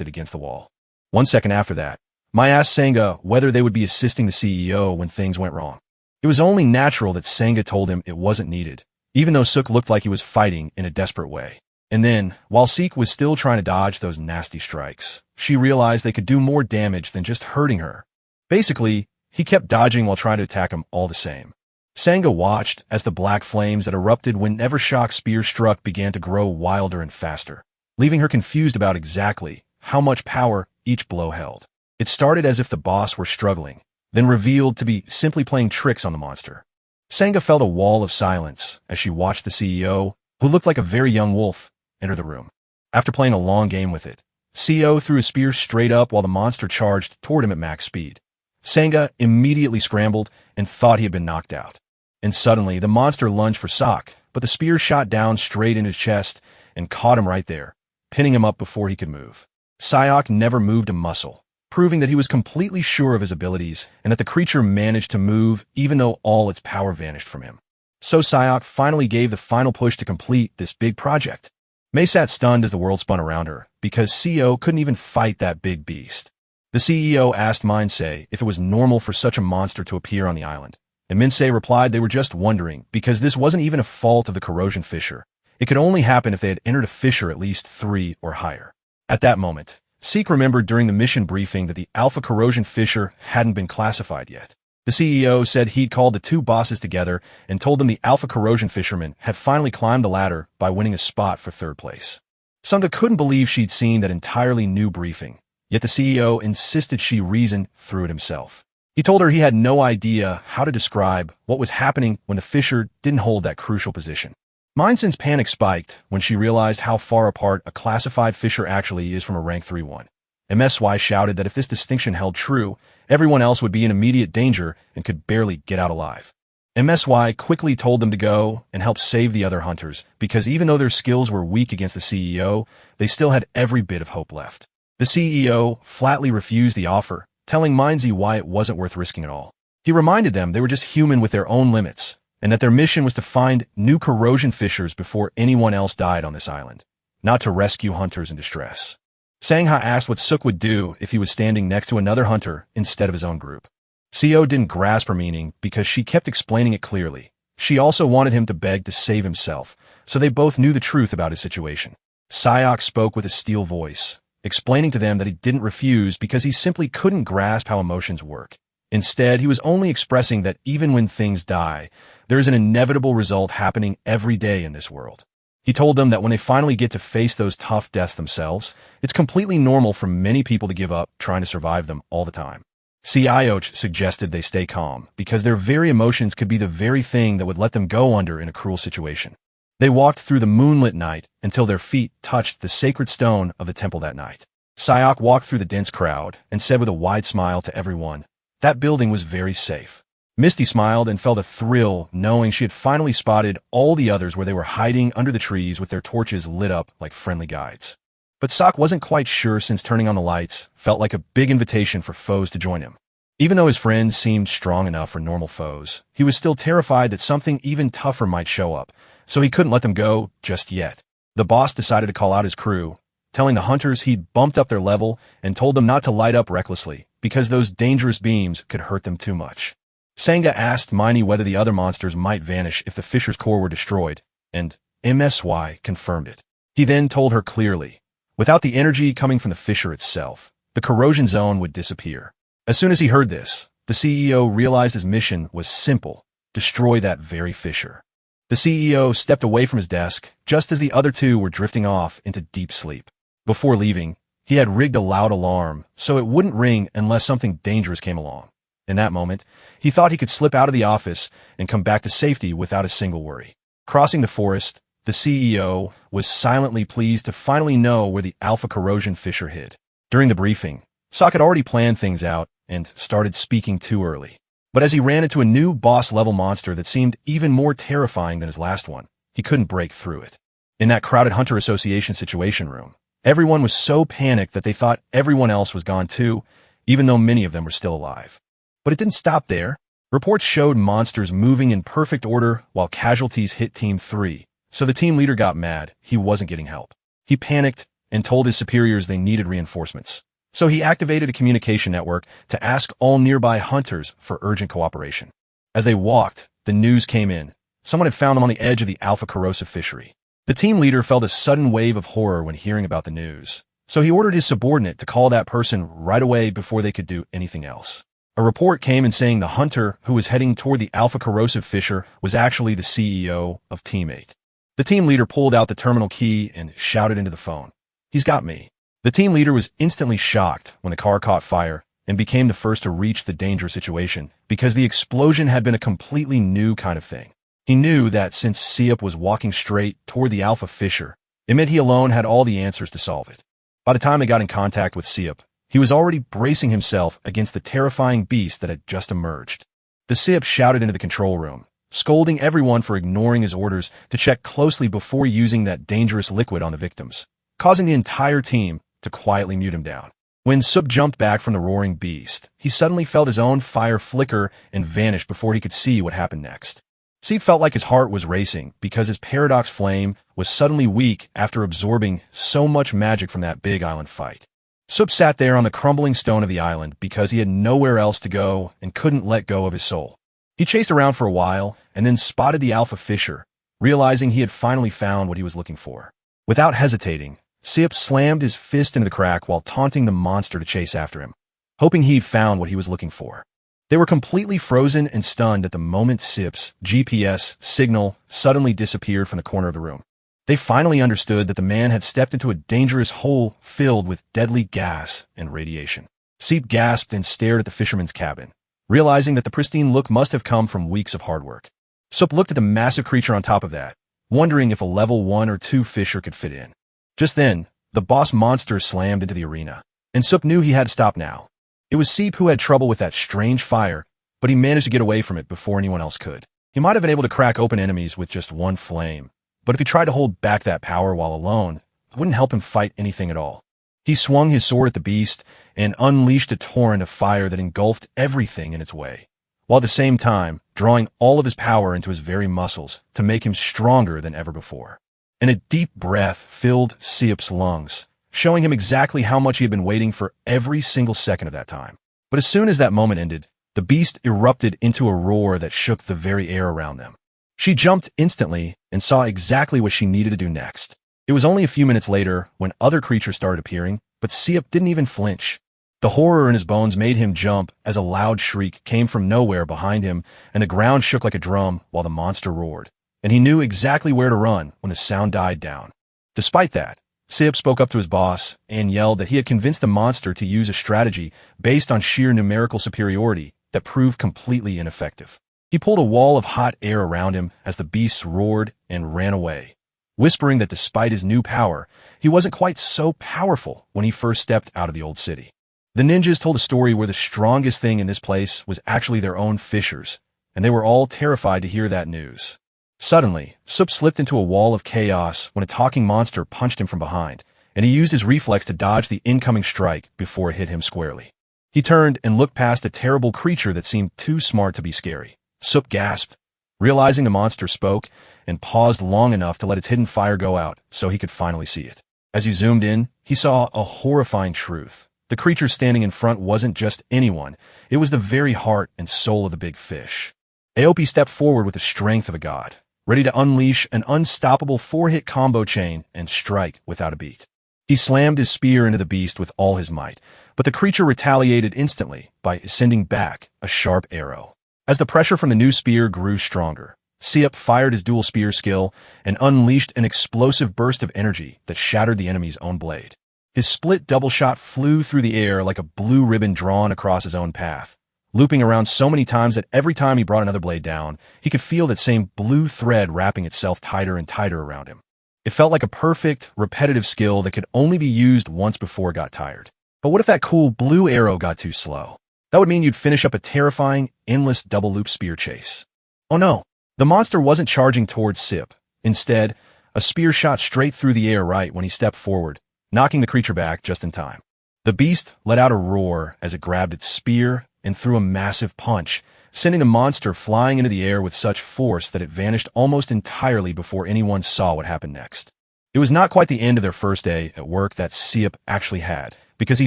it against the wall. 1 second after that, Mai asked Senga whether they would be assisting the CEO when things went wrong. It was only natural that Senga told him it wasn't needed, even though Suk looked like he was fighting in a desperate way. And then, while Seek was still trying to dodge those nasty strikes, she realized they could do more damage than just hurting her. Basically, he kept dodging while trying to attack him all the same. Senga watched as the black flames that erupted whenever Shock's spear struck began to grow wilder and faster, leaving her confused about exactly how much power each blow held. It started as if the boss were struggling, then revealed to be simply playing tricks on the monster. Senga felt a wall of silence as she watched the CEO, who looked like a very young wolf, enter the room. After playing a long game with it, CEO threw his spear straight up while the monster charged toward him at max speed. Senga immediately scrambled and thought he had been knocked out. And suddenly, the monster lunged for Sok, but the spear shot down straight in his chest and caught him right there, pinning him up before he could move. Sayok never moved a muscle, proving that he was completely sure of his abilities and that the creature managed to move even though all its power vanished from him. So Sayok finally gave the final push to complete this big project. Mei sat stunned as the world spun around her, because CEO couldn't even fight that big beast. The CEO asked Minsei if it was normal for such a monster to appear on the island, and Minsei replied they were just wondering because this wasn't even a fault of the corrosion fissure. It could only happen if they had entered a fissure at least 3 or higher. At that moment, Seek remembered during the mission briefing that the Alpha Corrosion Fissure hadn't been classified yet. The CEO said he'd called the 2 bosses together and told them the Alpha Corrosion Fisherman had finally climbed the ladder by winning a spot for 3rd place. Sunga couldn't believe she'd seen that entirely new briefing, yet the CEO insisted she reason through it himself. He told her he had no idea how to describe what was happening when the fissure didn't hold that crucial position. Minsen's panic spiked when she realized how far apart a classified fissure actually is from a rank 3-1. MSY shouted that if this distinction held true, everyone else would be in immediate danger and could barely get out alive. MSY quickly told them to go and help save the other hunters, because even though their skills were weak against the CEO, they still had every bit of hope left. The CEO flatly refused the offer, telling Mindsy why it wasn't worth risking at all. He reminded them they were just human with their own limits, and that their mission was to find new corrosion fissures before anyone else died on this island, not to rescue hunters in distress. Sangha asked what Suk would do if he was standing next to another hunter instead of his own group. CEO didn't grasp her meaning because she kept explaining it clearly. She also wanted him to beg to save himself, so they both knew the truth about his situation. Sayok spoke with a steel voice, explaining to them that he didn't refuse because he simply couldn't grasp how emotions work. Instead, he was only expressing that even when things die, there is an inevitable result happening every day in this world. He told them that when they finally get to face those tough deaths themselves, it's completely normal for many people to give up trying to survive them all the time. Sioch suggested they stay calm, because their very emotions could be the very thing that would let them go under in a cruel situation. They walked through the moonlit night until their feet touched the sacred stone of the temple that night. Sayok walked through the dense crowd and said with a wide smile to everyone, that building was very safe. Misty smiled and felt a thrill knowing she had finally spotted all the others where they were hiding under the trees with their torches lit up like friendly guides. But Sok wasn't quite sure since turning on the lights felt like a big invitation for foes to join him. Even though his friends seemed strong enough for normal foes, he was still terrified that something even tougher might show up, so he couldn't let them go just yet. The boss decided to call out his crew, telling the hunters he'd bumped up their level and told them not to light up recklessly because those dangerous beams could hurt them too much. Sangha asked Miney whether the other monsters might vanish if the fisher's core were destroyed, and MSY confirmed it. He then told her clearly, without the energy coming from the fissure itself, the corrosion zone would disappear. As soon as he heard this, the CEO realized his mission was simple: destroy that very fisher. The CEO stepped away from his desk just as the other two were drifting off into deep sleep. Before leaving, he had rigged a loud alarm so it wouldn't ring unless something dangerous came along. In that moment, he thought he could slip out of the office and come back to safety without a single worry. Crossing the forest, the CEO was silently pleased to finally know where the alpha corrosion fisher hid. During the briefing, Sok had already planned things out and started speaking too early. But as he ran into a new boss-level monster that seemed even more terrifying than his last one, he couldn't break through it. In that crowded Hunter Association situation room, everyone was so panicked that they thought everyone else was gone too, even though many of them were still alive. But it didn't stop there. Reports showed monsters moving in perfect order while casualties hit Team 3, so the team leader got mad. He wasn't getting help. He panicked and told his superiors they needed reinforcements. So he activated a communication network to ask all nearby hunters for urgent cooperation. As they walked, the news came in. Someone had found them on the edge of the alpha corrosive fishery. The team leader felt a sudden wave of horror when hearing about the news, so he ordered his subordinate to call that person right away before they could do anything else. A report came in saying the hunter who was heading toward the alpha corrosive fisher was actually the CEO of Team 8. The team leader pulled out the terminal key and shouted into the phone, "He's got me." The team leader was instantly shocked when the car caught fire and became the first to reach the dangerous situation because the explosion had been a completely new kind of thing. He knew that since Siep was walking straight toward the alpha fisher, it meant he alone had all the answers to solve it. By the time they got in contact with Siep, he was already bracing himself against the terrifying beast that had just emerged. The Siep shouted into the control room, scolding everyone for ignoring his orders to check closely before using that dangerous liquid on the victims, causing the entire team to quietly mute him down. When Sup jumped back from the roaring beast, he suddenly felt his own fire flicker and vanish before he could see what happened next. Siep felt like his heart was racing because his paradox flame was suddenly weak after absorbing so much magic from that big island fight. Sup sat there on the crumbling stone of the island because he had nowhere else to go and couldn't let go of his soul. He chased around for a while and then spotted the alpha fisher, realizing he had finally found what he was looking for. Without hesitating, Siep slammed his fist into the crack while taunting the monster to chase after him, hoping he'd found what he was looking for. They were completely frozen and stunned at the moment Siep's GPS signal suddenly disappeared from the corner of the room. They finally understood that the man had stepped into a dangerous hole filled with deadly gas and radiation. Siep gasped and stared at the fisherman's cabin, realizing that the pristine look must have come from weeks of hard work. Sup looked at the massive creature on top of that, wondering if a level 1 or 2 fisher could fit in. Just then, the boss monster slammed into the arena, and Sup knew he had to stop now. It was Siep who had trouble with that strange fire, but he managed to get away from it before anyone else could. He might have been able to crack open enemies with just one flame, but if he tried to hold back that power while alone, it wouldn't help him fight anything at all. He swung his sword at the beast and unleashed a torrent of fire that engulfed everything in its way, while at the same time drawing all of his power into his very muscles to make him stronger than ever before. And a deep breath filled Siep's lungs, showing him exactly how much he had been waiting for every single second of that time. But as soon as that moment ended, the beast erupted into a roar that shook the very air around them. She jumped instantly and saw exactly what she needed to do next. It was only a few minutes later when other creatures started appearing, but Siep didn't even flinch. The horror in his bones made him jump as a loud shriek came from nowhere behind him, and the ground shook like a drum while the monster roared. And he knew exactly where to run when the sound died down. Despite that, Siep spoke up to his boss and yelled that he had convinced the monster to use a strategy based on sheer numerical superiority that proved completely ineffective. He pulled a wall of hot air around him as the beast roared and ran away, whispering that despite his new power, he wasn't quite so powerful when he first stepped out of the old city. The ninjas told a story where the strongest thing in this place was actually their own fishers, and they were all terrified to hear that news. Suddenly, Sup slipped into a wall of chaos when a talking monster punched him from behind, and he used his reflex to dodge the incoming strike before it hit him squarely. He turned and looked past a terrible creature that seemed too smart to be scary. Sup gasped, realizing the monster spoke, and paused long enough to let its hidden fire go out so he could finally see it. As he zoomed in, he saw a horrifying truth. The creature standing in front wasn't just anyone, it was the very heart and soul of the big fish. Aopi stepped forward with the strength of a god, ready to unleash an unstoppable 4-hit combo chain and strike without a beat. He slammed his spear into the beast with all his might, but the creature retaliated instantly by sending back a sharp arrow. As the pressure from the new spear grew stronger, Siup fired his dual spear skill and unleashed an explosive burst of energy that shattered the enemy's own blade. His split double shot flew through the air like a blue ribbon drawn across his own path, looping around so many times that every time he brought another blade down, he could feel that same blue thread wrapping itself tighter and tighter around him. It felt like a perfect, repetitive skill that could only be used once before it got tired. But what if that cool blue arrow got too slow? That would mean you'd finish up a terrifying, endless double-loop spear chase. Oh no! The monster wasn't charging towards Siup. Instead, a spear shot straight through the air right when he stepped forward, knocking the creature back just in time. The beast let out a roar as it grabbed its spear and threw a massive punch, sending the monster flying into the air with such force that it vanished almost entirely before anyone saw what happened next. It was not quite the end of their first day at work that Siup actually had, because he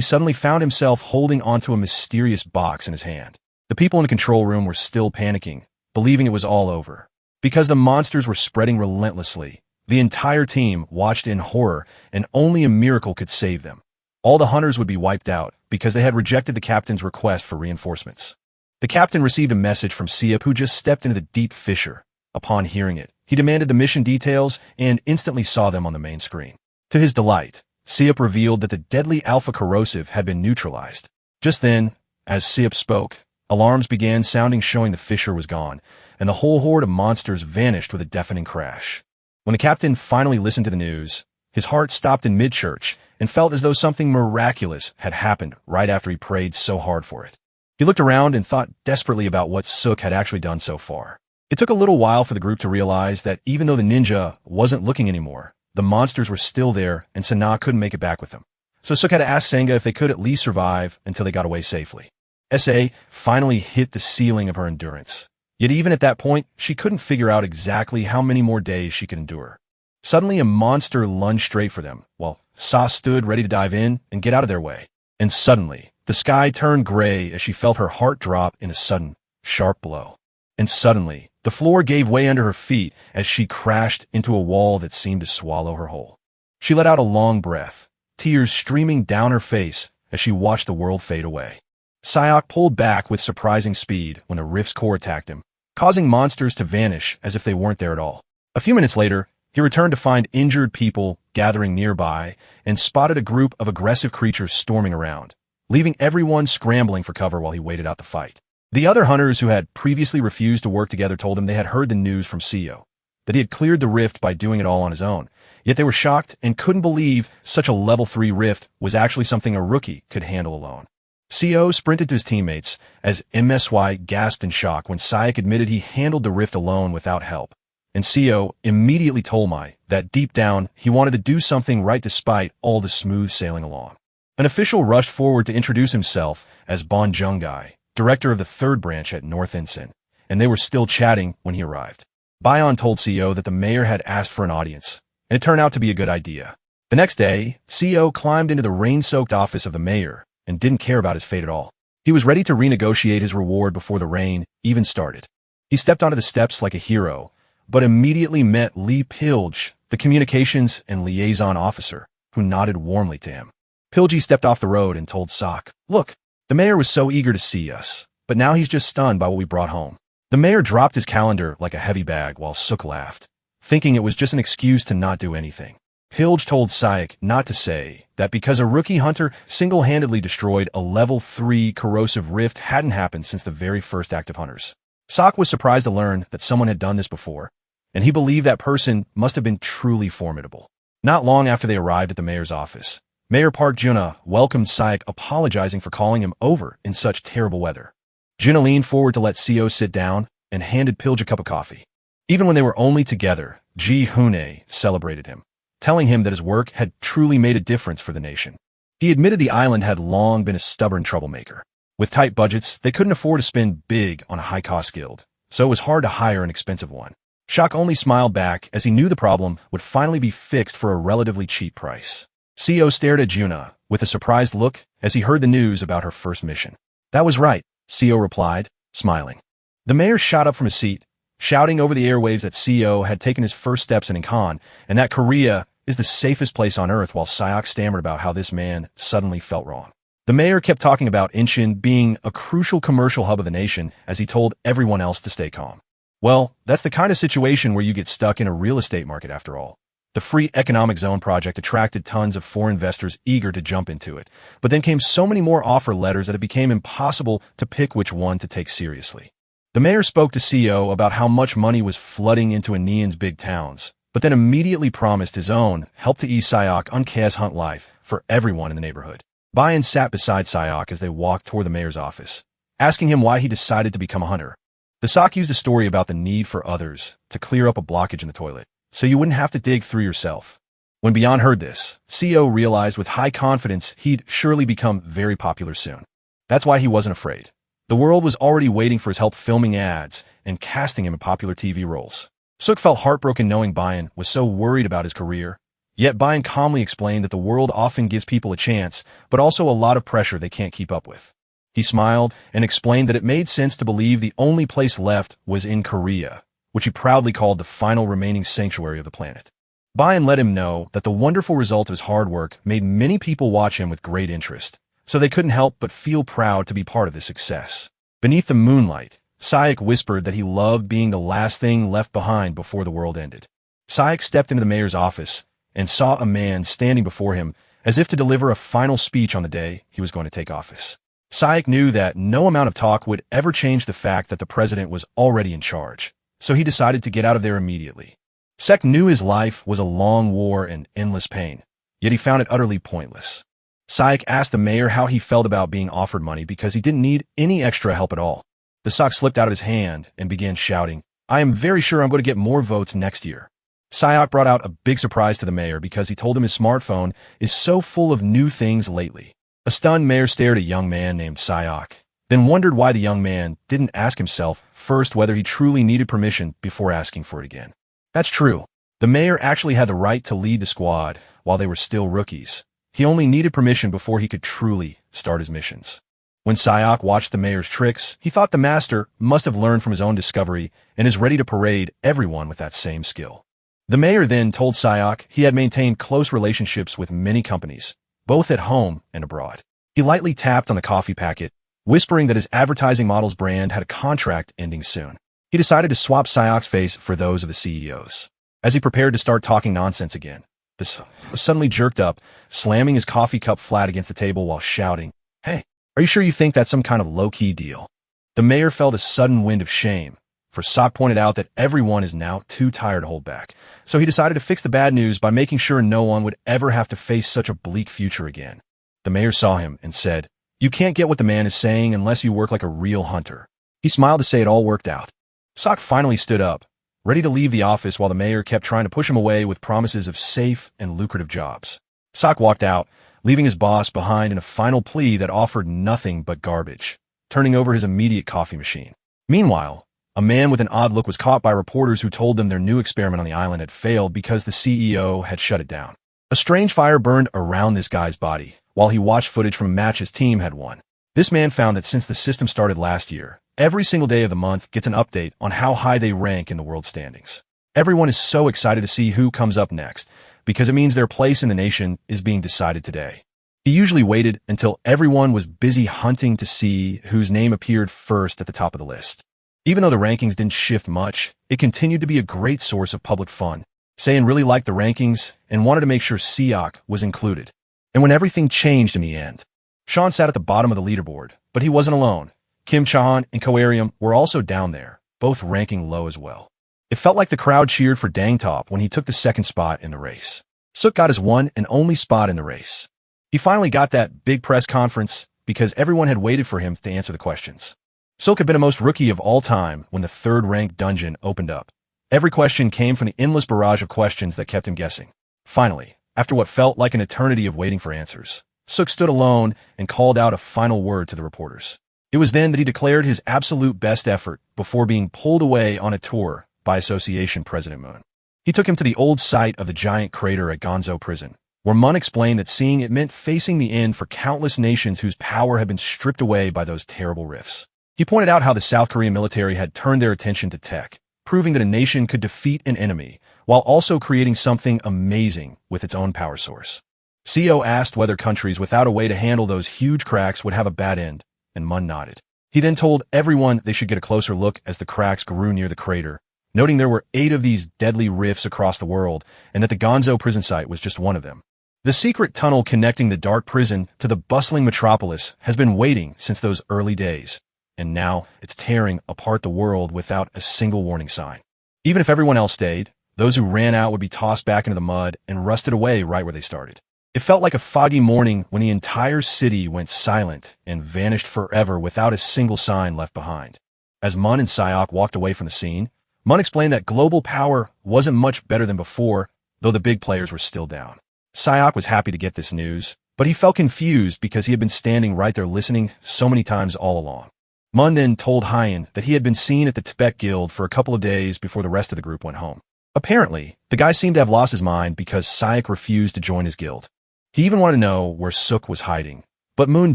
suddenly found himself holding onto a mysterious box in his hand. The people in the control room were still panicking, believing it was all over. Because the monsters were spreading relentlessly, the entire team watched in horror, and only a miracle could save them. All the hunters would be wiped out because they had rejected the captain's request for reinforcements. The captain received a message from Siup, who just stepped into the deep fissure. Upon hearing it, he demanded the mission details and instantly saw them on the main screen. To his delight, Siup revealed that the deadly alpha corrosive had been neutralized. Just then, as Siup spoke, alarms began sounding showing the fissure was gone, and the whole horde of monsters vanished with a deafening crash. When the captain finally listened to the news, his heart stopped in mid-church and felt as though something miraculous had happened right after he prayed so hard for it. He looked around and thought desperately about what Sook had actually done so far. It took a little while for the group to realize that even though the ninja wasn't looking anymore, the monsters were still there and Sana couldn't make it back with them. So Sook had to ask Senga if they could at least survive until they got away safely. SA finally hit the ceiling of her endurance. Yet even at that point, she couldn't figure out exactly how many more days she could endure. Suddenly, a monster lunged straight for them, while Sa stood ready to dive in and get out of their way. And suddenly, the sky turned gray as she felt her heart drop in a sudden, sharp blow. And suddenly, the floor gave way under her feet as she crashed into a wall that seemed to swallow her whole. She let out a long breath, tears streaming down her face as she watched the world fade away. Sayok pulled back with surprising speed when a rift's core attacked him, causing monsters to vanish as if they weren't there at all. A few minutes later, he returned to find injured people gathering nearby and spotted a group of aggressive creatures storming around, leaving everyone scrambling for cover while he waited out the fight. The other hunters who had previously refused to work together told him they had heard the news from Seo, that he had cleared the rift by doing it all on his own, yet they were shocked and couldn't believe such a level 3 rift was actually something a rookie could handle alone. Seo sprinted to his teammates as MSY gasped in shock when Sayek admitted he handled the rift alone without help. And Seo immediately told Mai that deep down he wanted to do something right despite all the smooth sailing along. An official rushed forward to introduce himself as Bon Jungai, director of the 3rd branch at North Ensign, and they were still chatting when he arrived. Bion told Seo that the mayor had asked for an audience, and it turned out to be a good idea. The next day, Seo climbed into the rain-soaked office of the mayor and didn't care about his fate at all. He was ready to renegotiate his reward before the rain even started. He stepped onto the steps like a hero, but immediately met Lee Pilge, the communications and liaison officer, who nodded warmly to him. Pilge stepped off the road and told Sok, "Look, the mayor was so eager to see us, but now he's just stunned by what we brought home." The mayor dropped his calendar like a heavy bag while Sook laughed, thinking it was just an excuse to not do anything. Pilge told Sayek not to say that because a rookie hunter single-handedly destroyed a level 3 corrosive rift hadn't happened since the very first active hunters. Sok was surprised to learn that someone had done this before, and he believed that person must have been truly formidable. Not long after they arrived at the mayor's office, Mayor Park Juna welcomed Sayek, apologizing for calling him over in such terrible weather. Juna leaned forward to let Seo sit down and handed Pilge a cup of coffee. Even when they were only together, Ji Hune celebrated him, telling him that his work had truly made a difference for the nation. He admitted the island had long been a stubborn troublemaker. With tight budgets, they couldn't afford to spend big on a high-cost guild, so it was hard to hire an expensive one. Shock only smiled back as he knew the problem would finally be fixed for a relatively cheap price. Seo stared at Juna with a surprised look as he heard the news about her first mission. "That was right," Seo replied, smiling. The mayor shot up from his seat, shouting over the airwaves that Seo had taken his first steps in Incan and that Korea is the safest place on earth, while Sayok stammered about how this man suddenly felt wrong. The mayor kept talking about Incheon being a crucial commercial hub of the nation as he told everyone else to stay calm. Well, that's the kind of situation where you get stuck in a real estate market after all. The Free Economic Zone project attracted tons of foreign investors eager to jump into it, but then came so many more offer letters that it became impossible to pick which one to take seriously. The mayor spoke to CEO about how much money was flooding into Aenean's big towns, but then immediately promised his own help to ease Sayok on chaos hunt life for everyone in the neighborhood. Bayan sat beside Sayok as they walked toward the mayor's office, asking him why he decided to become a hunter. The Sok used a story about the need for others to clear up a blockage in the toilet, so you wouldn't have to dig through yourself. When Bayan heard this, CEO realized with high confidence he'd surely become very popular soon. That's why he wasn't afraid. The world was already waiting for his help filming ads and casting him in popular TV roles. Suk felt heartbroken knowing Bayan was so worried about his career. Yet Bayan calmly explained that the world often gives people a chance, but also a lot of pressure they can't keep up with. He smiled and explained that it made sense to believe the only place left was in Korea, which he proudly called the final remaining sanctuary of the planet. Bayan let him know that the wonderful result of his hard work made many people watch him with great interest, so they couldn't help but feel proud to be part of this success. Beneath the moonlight, Sayok whispered that he loved being the last thing left behind before the world ended. Sayok stepped into the mayor's office and saw a man standing before him as if to deliver a final speech on the day he was going to take office. Sayok knew that no amount of talk would ever change the fact that the president was already in charge, so he decided to get out of there immediately. Sek knew his life was a long war and endless pain, yet he found it utterly pointless. Sayok asked the mayor how he felt about being offered money because he didn't need any extra help at all. The sock slipped out of his hand and began shouting, "I am very sure I'm going to get more votes next year." Sayok brought out a big surprise to the mayor because he told him his smartphone is so full of new things lately. A stunned mayor stared at a young man named Sayok, then wondered why the young man didn't ask himself first whether he truly needed permission before asking for it again. That's true. The mayor actually had the right to lead the squad while they were still rookies. He only needed permission before he could truly start his missions. When Sayok watched the mayor's tricks, he thought the master must have learned from his own discovery and is ready to parade everyone with that same skill. The mayor then told Sayok he had maintained close relationships with many companies, both at home and abroad. He lightly tapped on the coffee packet, whispering that his advertising model's brand had a contract ending soon. He decided to swap Sayok's face for those of the CEO's. As he prepared to start talking nonsense again, this suddenly jerked up, slamming his coffee cup flat against the table while shouting, "Hey, are you sure you think that's some kind of low-key deal?" The mayor felt a sudden wind of shame, for Sok pointed out that everyone is now too tired to hold back. So he decided to fix the bad news by making sure no one would ever have to face such a bleak future again. The mayor saw him and said, "You can't get what the man is saying unless you work like a real hunter." He smiled to say it all worked out. Sok finally stood up, ready to leave the office while the mayor kept trying to push him away with promises of safe and lucrative jobs. Sok walked out, leaving his boss behind in a final plea that offered nothing but garbage, turning over his immediate coffee machine. Meanwhile, a man with an odd look was caught by reporters who told them their new experiment on the island had failed because the CEO had shut it down. A strange fire burned around this guy's body while he watched footage from a match his team had won. This man found that since the system started last year, every single day of the month gets an update on how high they rank in the world standings. Everyone is so excited to see who comes up next, because it means their place in the nation is being decided today. He usually waited until everyone was busy hunting to see whose name appeared first at the top of the list. Even though the rankings didn't shift much, it continued to be a great source of public fun. Sayan really liked the rankings and wanted to make sure Siak was included. And when everything changed in the end, Sean sat at the bottom of the leaderboard, but he wasn't alone. Kim Chahan and Koarium were also down there, both ranking low as well. It felt like the crowd cheered for Dang Top when he took the second spot in the race. Suk got his one and only spot in the race. He finally got that big press conference because everyone had waited for him to answer the questions. Silk had been a most rookie of all time when the third-ranked dungeon opened up. Every question came from the endless barrage of questions that kept him guessing. Finally, after what felt like an eternity of waiting for answers, Suk stood alone and called out a final word to the reporters. It was then that he declared his absolute best effort before being pulled away on a tour by Association President Moon. He took him to the old site of the giant crater at Gonzo Prison, where Mun explained that seeing it meant facing the end for countless nations whose power had been stripped away by those terrible rifts. He pointed out how the South Korean military had turned their attention to tech, proving that a nation could defeat an enemy while also creating something amazing with its own power source. CO asked whether countries without a way to handle those huge cracks would have a bad end, and Mun nodded. He then told everyone they should get a closer look as the cracks grew near the crater, noting there were 8 of these deadly rifts across the world, and that the Gonzo prison site was just one of them. The secret tunnel connecting the dark prison to the bustling metropolis has been waiting since those early days, and now it's tearing apart the world without a single warning sign. Even if everyone else stayed, those who ran out would be tossed back into the mud and rusted away right where they started. It felt like a foggy morning when the entire city went silent and vanished forever without a single sign left behind. As Mun and Sayok walked away from the scene, Mun explained that global power wasn't much better than before, though the big players were still down. Sayok was happy to get this news, but he felt confused because he had been standing right there listening so many times all along. Mun then told Hyen that he had been seen at the Tibet Guild for a couple of days before the rest of the group went home. Apparently, the guy seemed to have lost his mind because Sayok refused to join his guild. He even wanted to know where Suk was hiding, but Moon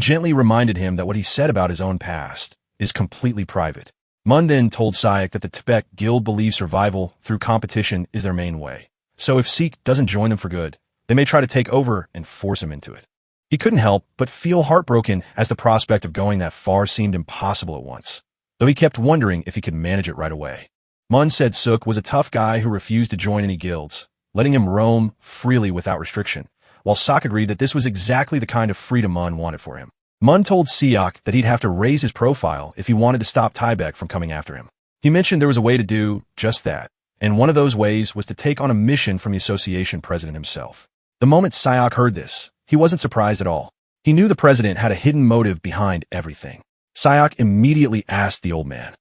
gently reminded him that what he said about his own past is completely private. Mun then told Sayok that the Tibet Guild believes survival through competition is their main way, so if Seek doesn't join them for good, they may try to take over and force him into it. He couldn't help but feel heartbroken as the prospect of going that far seemed impossible at once, though he kept wondering if he could manage it right away. Mun said Suk was a tough guy who refused to join any guilds, letting him roam freely without restriction, while Sok agreed that this was exactly the kind of freedom Mun wanted for him. Mun told Seok that he'd have to raise his profile if he wanted to stop Tybeck from coming after him. He mentioned there was a way to do just that, and one of those ways was to take on a mission from the association president himself. The moment Sayok heard this, he wasn't surprised at all. He knew the president had a hidden motive behind everything. Sayok immediately asked the old man,